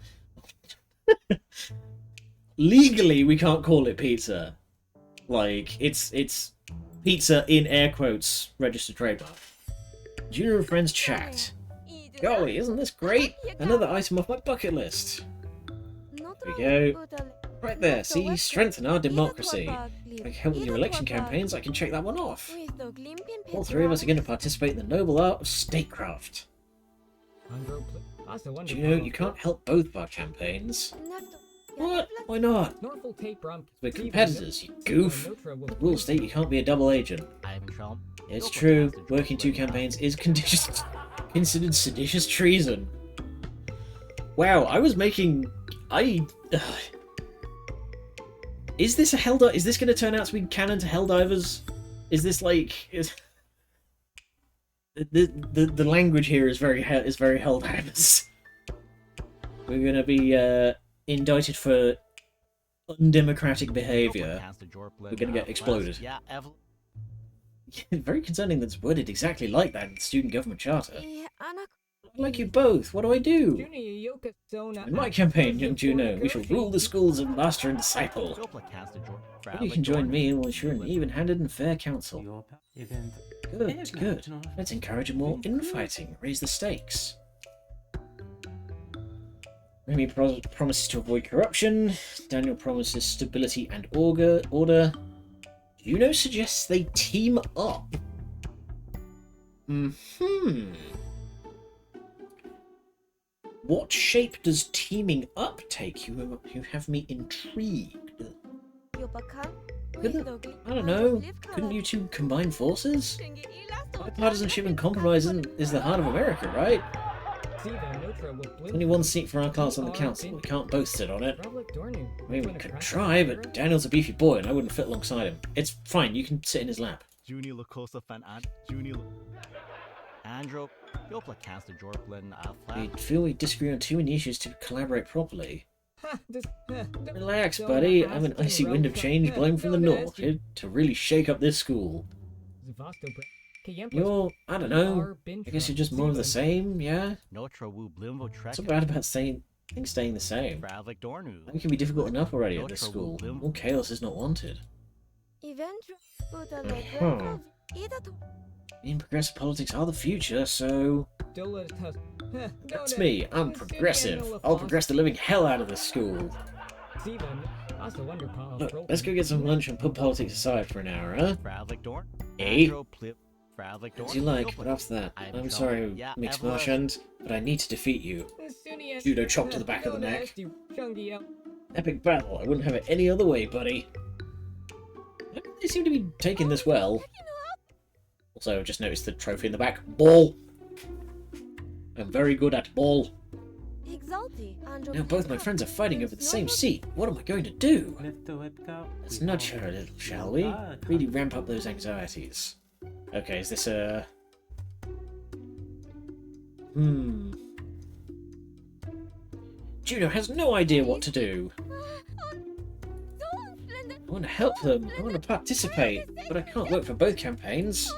Legally, we can't call it pizza. Like, it's pizza in air quotes, registered trademark. Juno and friends chat. Golly, isn't this great? Another item off my bucket list. There we go. Right there, see? Strengthen our democracy. I help with your election campaigns, I can check that one off. All three of us are going to participate in the noble art of statecraft. Juno, you can't help both of our campaigns. What? Why not? We're competitors, you goof. The rules state you can't be a double agent. It's true, working two campaigns is considered seditious treason. Wow, I was making... Is this a Helldiver? Is this going to turn out to be canon to Helldivers? Is this like... The language here is very Helldivers. We're going to be indicted for undemocratic behaviour. We're going to get exploded. Very concerning that it's worded exactly like that in the student government charter. I like you both. What do I do? In my campaign, young Juno, we shall rule the schools of master and disciple. You can join me and we'll ensure an even-handed and fair council. Good, good. Let's encourage more infighting, raise the stakes. Remy promises to avoid corruption. Daniel promises stability and order. Juno suggests they team up. What shape does teaming up take? You have me intrigued. I don't know. Couldn't you two combine forces? Bipartisanship and compromise is the heart of America, right? Only one seat for our class on the council. We can't both sit on it. I mean, we could try, but Daniel's a beefy boy and I wouldn't fit alongside him. It's fine, you can sit in his lap. We feel we disagree on too many issues to collaborate properly. Relax, buddy. I'm an icy wind of change blowing from the north, here to really shake up this school. You're, I don't know, I guess you're just more of the same, yeah? What's so bad about things staying the same? It can be difficult enough already at this school. More chaos is not wanted. Me and progressive politics are the future, so... That's me, I'm progressive. I'll progress the living hell out of this school. Look, let's go get some lunch and put politics aside for an hour, huh? Eh? As you like, but after that, I'm sorry, Mixed Marchand, but I need to defeat you. Judo chop to the back of the neck. Epic battle, I wouldn't have it any other way, buddy. They seem to be taking this well. Also, I've just noticed the trophy in the back. Ball! I'm very good at ball. Now both my friends are fighting over the same seat. What am I going to do? Let's nudge her a little, shall we? Really ramp up those anxieties. Okay, is this a... Juno has no idea what to do. I want to help them. I want to participate. But I can't work for both campaigns.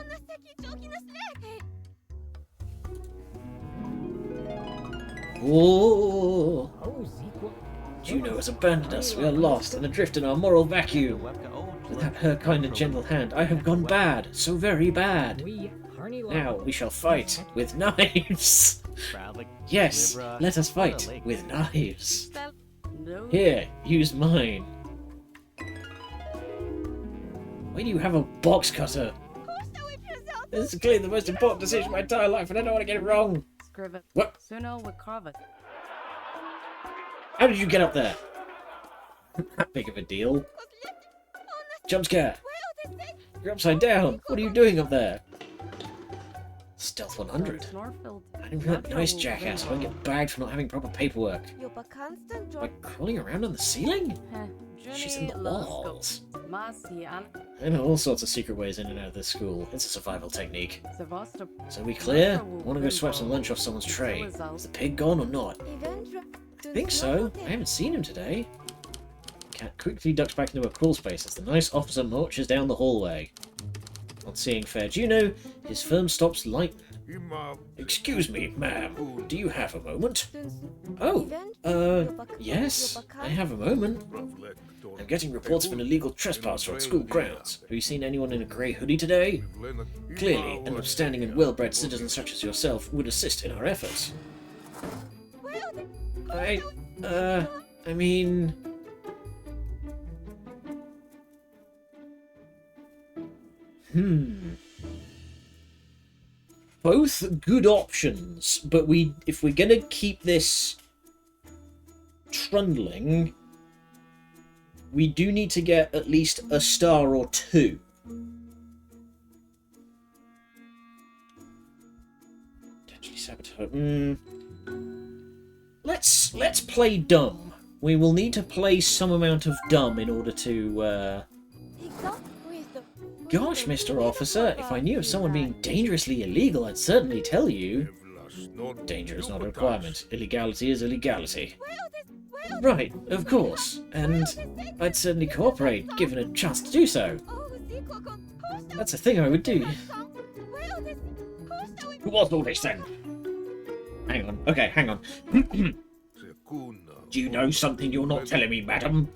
Whoa! Juno has abandoned us. We are lost and adrift in our moral vacuum. Without her kind and gentle hand, I have gone bad. So very bad. Now we shall fight with knives. Yes, let us fight with knives. Here, use mine. Why do you have a box cutter? This is clearly the most important decision of my entire life, and I don't want to get it wrong. What? How did you get up there? Not big of a deal. Jump scare. You're upside down. What are you doing up there? Stealth 100. I didn't that nice jackass. I don't get bagged for not having proper paperwork. By crawling around on the ceiling? She's in the walls. I know all sorts of secret ways in and out of this school. It's a survival technique. So we clear? I want to go swipe some lunch off someone's tray. Is the pig gone or not? I think so. I haven't seen him today. Cat quickly ducks back into a crawl space as the nice officer marches down the hallway. On seeing fair Juno, his firm stops light. Excuse me, ma'am. Do you have a moment? Oh, yes, I have a moment. I'm getting reports of an illegal trespasser on school grounds. Have you seen anyone in a grey hoodie today? Clearly, an upstanding and well-bred citizen such as yourself would assist in our efforts. I mean... Both good options, but if we're gonna keep this trundling, we do need to get at least a star or two. Potentially sabotage. Let's play dumb. We will need to play some amount of dumb in order to. Gosh, Mr. Officer, if I knew of someone being dangerously illegal, I'd certainly tell you. Danger is not a requirement. Illegality is illegality. Right, of course. And I'd certainly cooperate, given a chance to do so. That's a thing I would do. Who was all this then? Hang on. Okay, hang on. Do you know something you're not telling me, madam?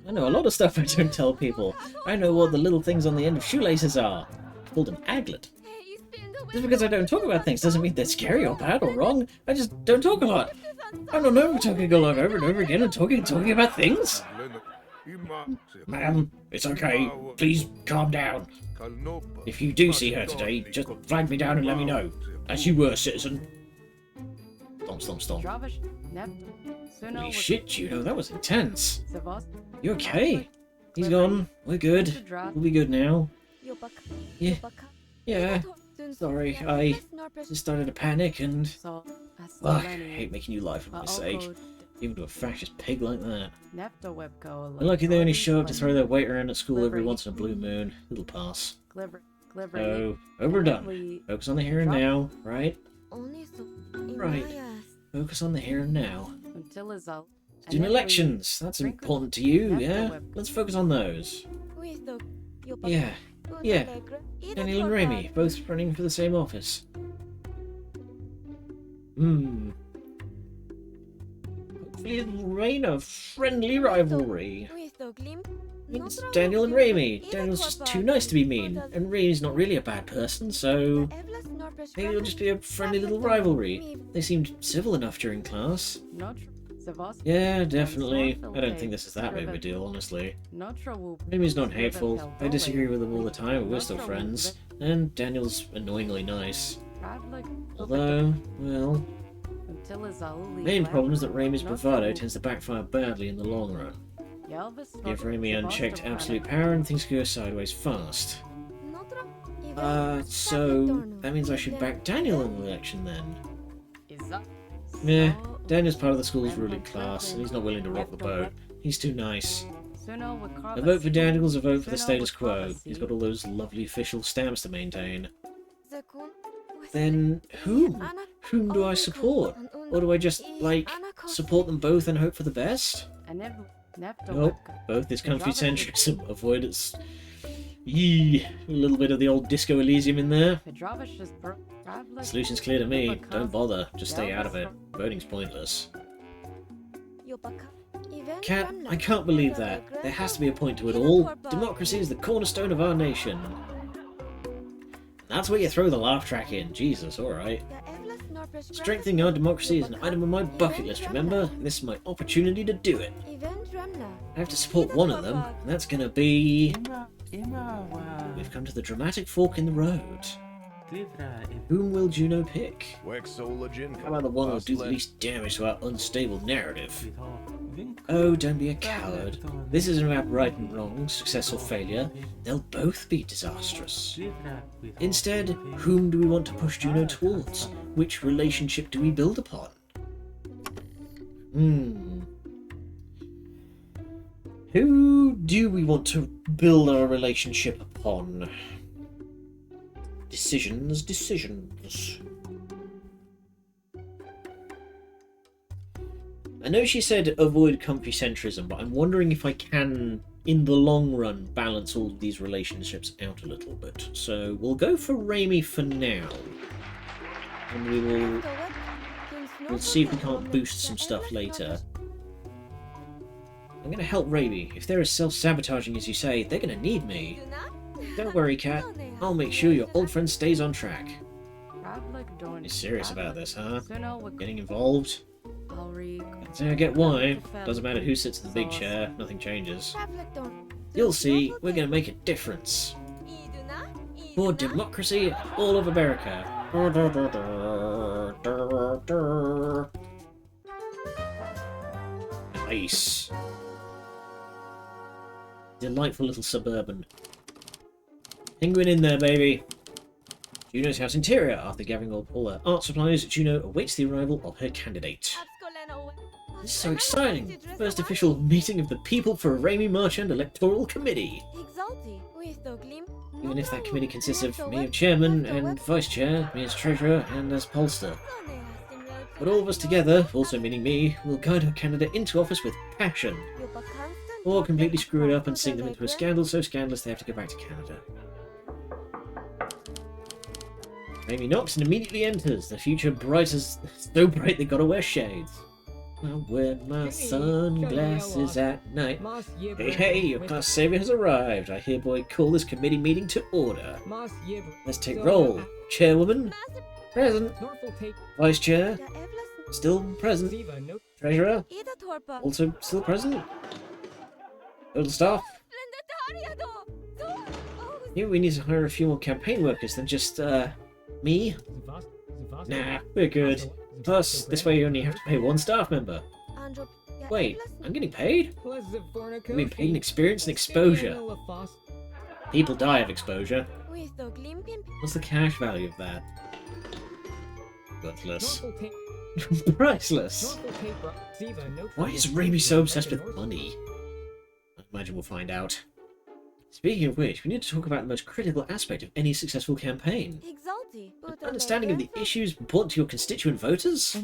I know a lot of stuff I don't tell people. I know what the little things on the end of shoelaces are. It's called an aglet. Just because I don't talk about things doesn't mean they're scary or bad or wrong. I just don't talk a lot. I'm not known for talking a lot over and over again and talking about things. Ma'am, it's okay. Please calm down. If you do see her today, just flag me down and let me know. As you were, citizen. Stomp. Holy shit, Juno, that was intense. You okay? He's gone. We're good. We'll be good now. Yeah. Sorry, I just started to panic and... Ugh, I hate making you lie for my sake. Even to a fascist pig like that. They're lucky they only show up to throw their weight around at school every once in a blue moon. It'll pass. So, over and done. Focus on the here and now, right? Right. Focus on the here and now. Student elections! That's important to you, yeah? Let's focus on those. Yeah. Daniel and Remy, both running for the same office. Hopefully it'll reign a friendly rivalry. It's Daniel and Remy. Daniel's just too nice to be mean, and Remy's not really a bad person, so maybe it'll just be a friendly little rivalry. They seemed civil enough during class. Yeah, definitely. I don't think this is that big of a deal, honestly. Remy's not hateful. I disagree with him all the time, but we're still friends. And Daniel's annoyingly nice. Although, well... main problem is that Remy's bravado tends to backfire badly in the long run. Give Remy unchecked absolute power and things go sideways fast. So that means I should back Daniel in the election then? Meh, Daniel's part of the school's ruling class, and he's not willing to rock the boat. He's too nice. A vote for Daniel is a vote for the status quo. He's got all those lovely official stamps to maintain. Then whom? Whom do I support? Or do I just, like, support them both and hope for the best? Nope, both is country centrism. Avoid its... Yee, a little bit of the old Disco Elysium in there. Solution's clear to me. Don't bother. Just stay out of it. Voting's pointless. Cat, I can't believe that. There has to be a point to it all. Democracy is the cornerstone of our nation. That's where you throw the laugh track in. Jesus, alright. Strengthening our democracy is an item on my bucket list, remember? This is my opportunity to do it. I have to support one of them, and that's gonna be... We've come to the dramatic fork in the road. Whom will Juno pick? How about the one who will do the least damage to our unstable narrative? Oh, don't be a coward. This isn't about right and wrong, success or failure. They'll both be disastrous. Instead, whom do we want to push Juno towards? Which relationship do we build upon? Who do we want to build our relationship upon? Decisions. I know she said avoid comfy centrism, but I'm wondering if I can, in the long run, balance all of these relationships out a little bit. So we'll go for Remy for now. And we'll see if we can't boost some stuff later. I'm gonna help Remy. If they're as self-sabotaging as you say, they're gonna need me. Don't worry, Kat. I'll make sure your old friend stays on track. You're serious about this, huh? Getting involved? I get why. Doesn't matter who sits in the big chair, nothing changes. You'll see, we're gonna make a difference. For democracy all of America. Nice. Delightful little suburban. Penguin in there, baby. Juno's house interior. After gathering all her art supplies, Juno awaits the arrival of her candidate. This is so exciting! First official meeting of the people for Raimi Marchand Electoral Committee. Even if that committee consists of me as chairman and vice chair, me as treasurer, and as pollster. But all of us together, also meaning me, will guide our candidate into office with passion. Or completely screw it up and sink them into a scandal so scandalous they have to go back to Canada. Raimi knocks and immediately enters. The future bright as so bright they gotta wear shades. I'll wear my sunglasses at night. Hey, hey, your class savior has arrived. I hereby call this committee meeting to order. Let's take roll. Chairwoman, present. Vice chair, still present. Treasurer, also still present. Total staff. Maybe we need to hire a few more campaign workers than just, me? Nah, we're good. Plus, this way you only have to pay one staff member. Wait, I'm getting paid? I mean, paid in experience and exposure. People die of exposure. What's the cash value of that? Worthless. Priceless. Why is Raimi so obsessed with money? I imagine we'll find out. Speaking of which, we need to talk about the most critical aspect of any successful campaign. An understanding of the issues important to your constituent voters?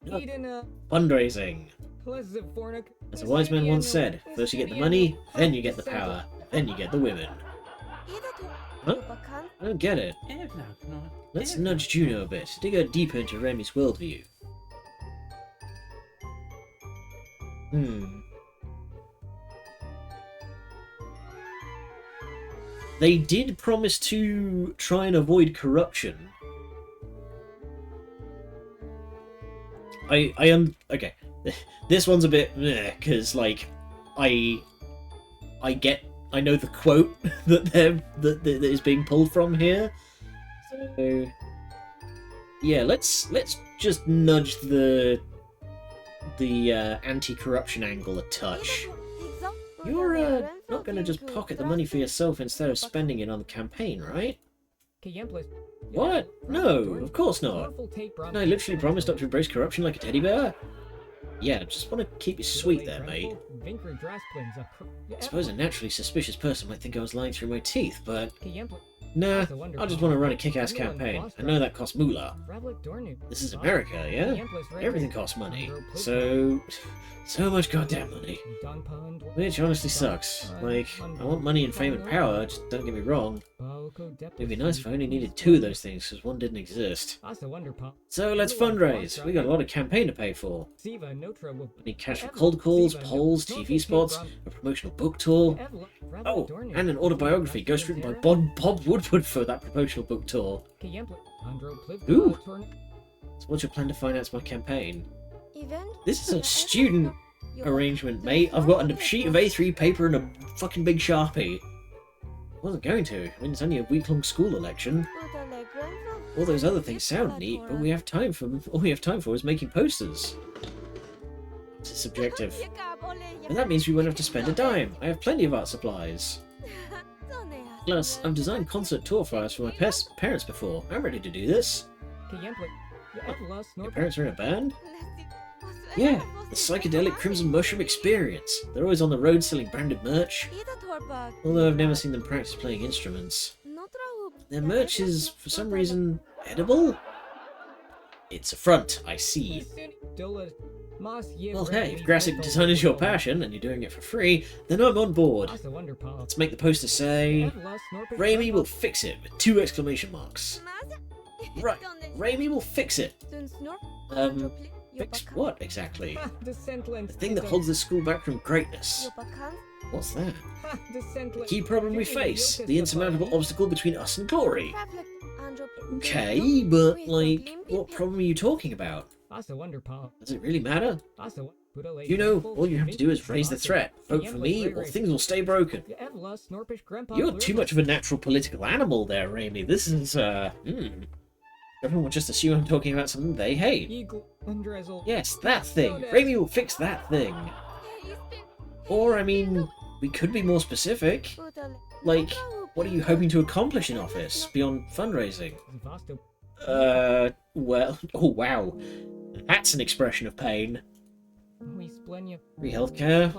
No. Fundraising. As a wise man once said, first you get the money, then you get the power, then you get the women. Huh? I don't get it. Let's nudge Juno a bit, dig her deeper into Raimi's worldview. They did promise to try and avoid corruption. I am okay. This one's a bit because like I know the quote that is being pulled from here. So yeah, let's just nudge the anti-corruption angle a touch. You're not going to just pocket the money for yourself instead of spending it on the campaign, right? What? No, of course not. I literally promised not to embrace corruption like a teddy bear. Yeah, just want to keep it sweet there, mate. I suppose a naturally suspicious person might think I was lying through my teeth, but nah, I just want to run a kick-ass campaign. I know that costs moolah. This is America, yeah? Everything costs money. So much goddamn money. Which honestly sucks. Like, I want money and fame and power, just don't get me wrong. It'd be nice if I only needed 2 of those things, because one didn't exist. So let's fundraise. We got a lot of campaign to pay for. We need cash for cold calls, polls, TV spots, a promotional book tour. Oh, and an autobiography ghostwritten by Bob Woodward for that promotional book tour. Ooh. So what's your plan to finance my campaign? This is a student arrangement, mate. I've got a sheet of A3 paper and a fucking big Sharpie. I wasn't going to. I mean, it's only a week-long school election. All those other things sound neat, but all we have time for is making posters. It's subjective. And that means we won't have to spend a dime. I have plenty of art supplies. Plus, I've designed concert tour flyers for my parents before. I'm ready to do this. Your parents are in a band? Yeah, the Psychedelic Crimson Mushroom Experience. They're always on the road selling branded merch. Although I've never seen them practice playing instruments. Their merch is, for some reason, edible? It's a front, I see. Well, hey, if graphic design is your passion, and you're doing it for free, then I'm on board. Let's make the poster say... Raimi will fix it, with 2 exclamation marks. Right, Raimi will fix it. Fix what, exactly? The thing that holds this school back from greatness. What's that? The key problem we face. The insurmountable obstacle between us and glory. Okay, but, like, what problem are you talking about? Does it really matter? You know, all you have to do is raise the threat. Vote for me, or things will stay broken. You're too much of a natural political animal there, Raimi. This is, Everyone will just assume I'm talking about something they hate. Yes, that thing. Raimi will fix that thing. Or, I mean, we could be more specific. Like, what are you hoping to accomplish in office, beyond fundraising? Well, oh wow. That's an expression of pain. Free healthcare.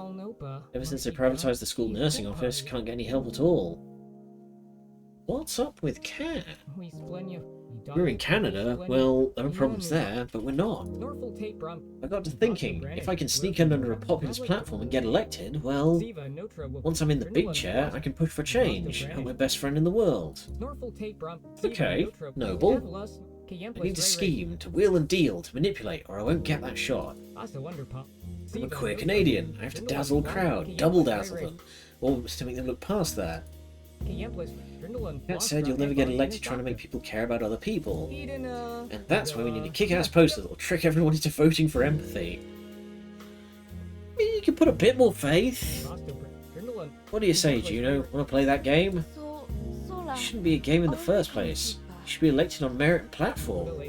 Ever since they privatised the school nursing office, can't get any help at all. What's up with care? We're in Canada, well, there are problems there, but we're not. I got to thinking, if I can sneak in under a populist platform and get elected, well, once I'm in the big chair, I can push for change, help my best friend in the world. Okay, noble. I need to scheme, to wheel and deal, to manipulate, or I won't get that shot. I'm a queer Canadian, I have to dazzle a crowd, double dazzle them, or to make them look past that. That said, you'll never get elected trying to make people care about other people. And that's why we need a kick-ass poster that'll trick everyone into voting for empathy. I mean, you can put a bit more faith. What do you say, Juno? Want to play that game? It shouldn't be a game in the first place. You should be elected on merit and platform.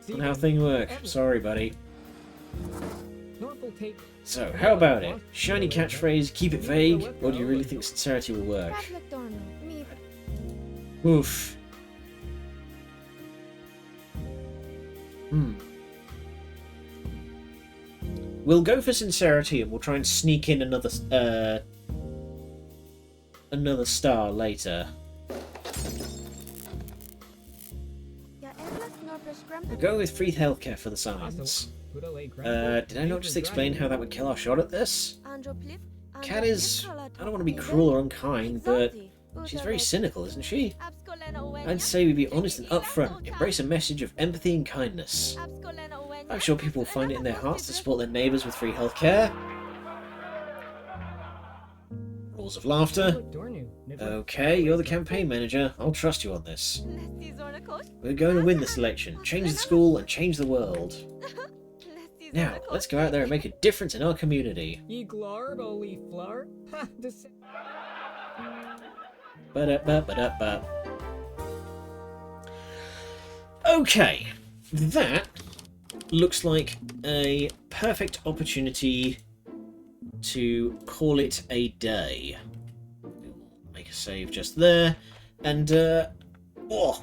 Not how things work. Sorry, buddy. So, how about it? Shiny catchphrase, keep it vague, or do you really think sincerity will work? Oof. We'll go for sincerity and we'll try and sneak in another star later. We'll go with free healthcare for the science. Did I not just explain how that would kill our shot at this? Kat is... I don't want to be cruel or unkind, but she's very cynical, isn't she? I'd say we be honest and upfront, embrace a message of empathy and kindness. I'm sure people will find it in their hearts to support their neighbours with free healthcare. Roars of laughter. Okay, you're the campaign manager. I'll trust you on this. We're going to win this election, change the school, and change the world. Now, let's go out there and make a difference in our community. Okay, that looks like a perfect opportunity to call it a day. Make a save just there, and I'm going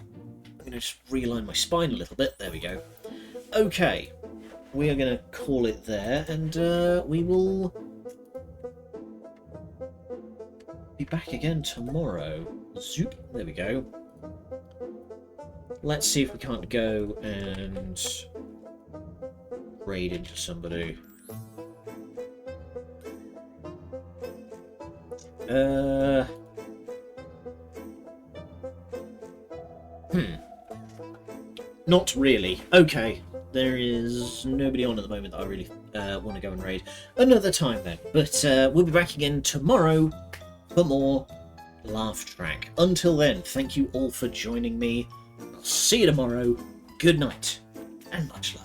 to just realign my spine a little bit. There we go. Okay. We are going to call it there, and we will be back again tomorrow. Zoop, there we go. Let's see if we can't go and raid into somebody. Not really. Okay. There is nobody on at the moment that I really want to go and raid. Another time then. But we'll be back again tomorrow for more Laugh Track. Until then, thank you all for joining me. I'll see you tomorrow. Good night, and much love.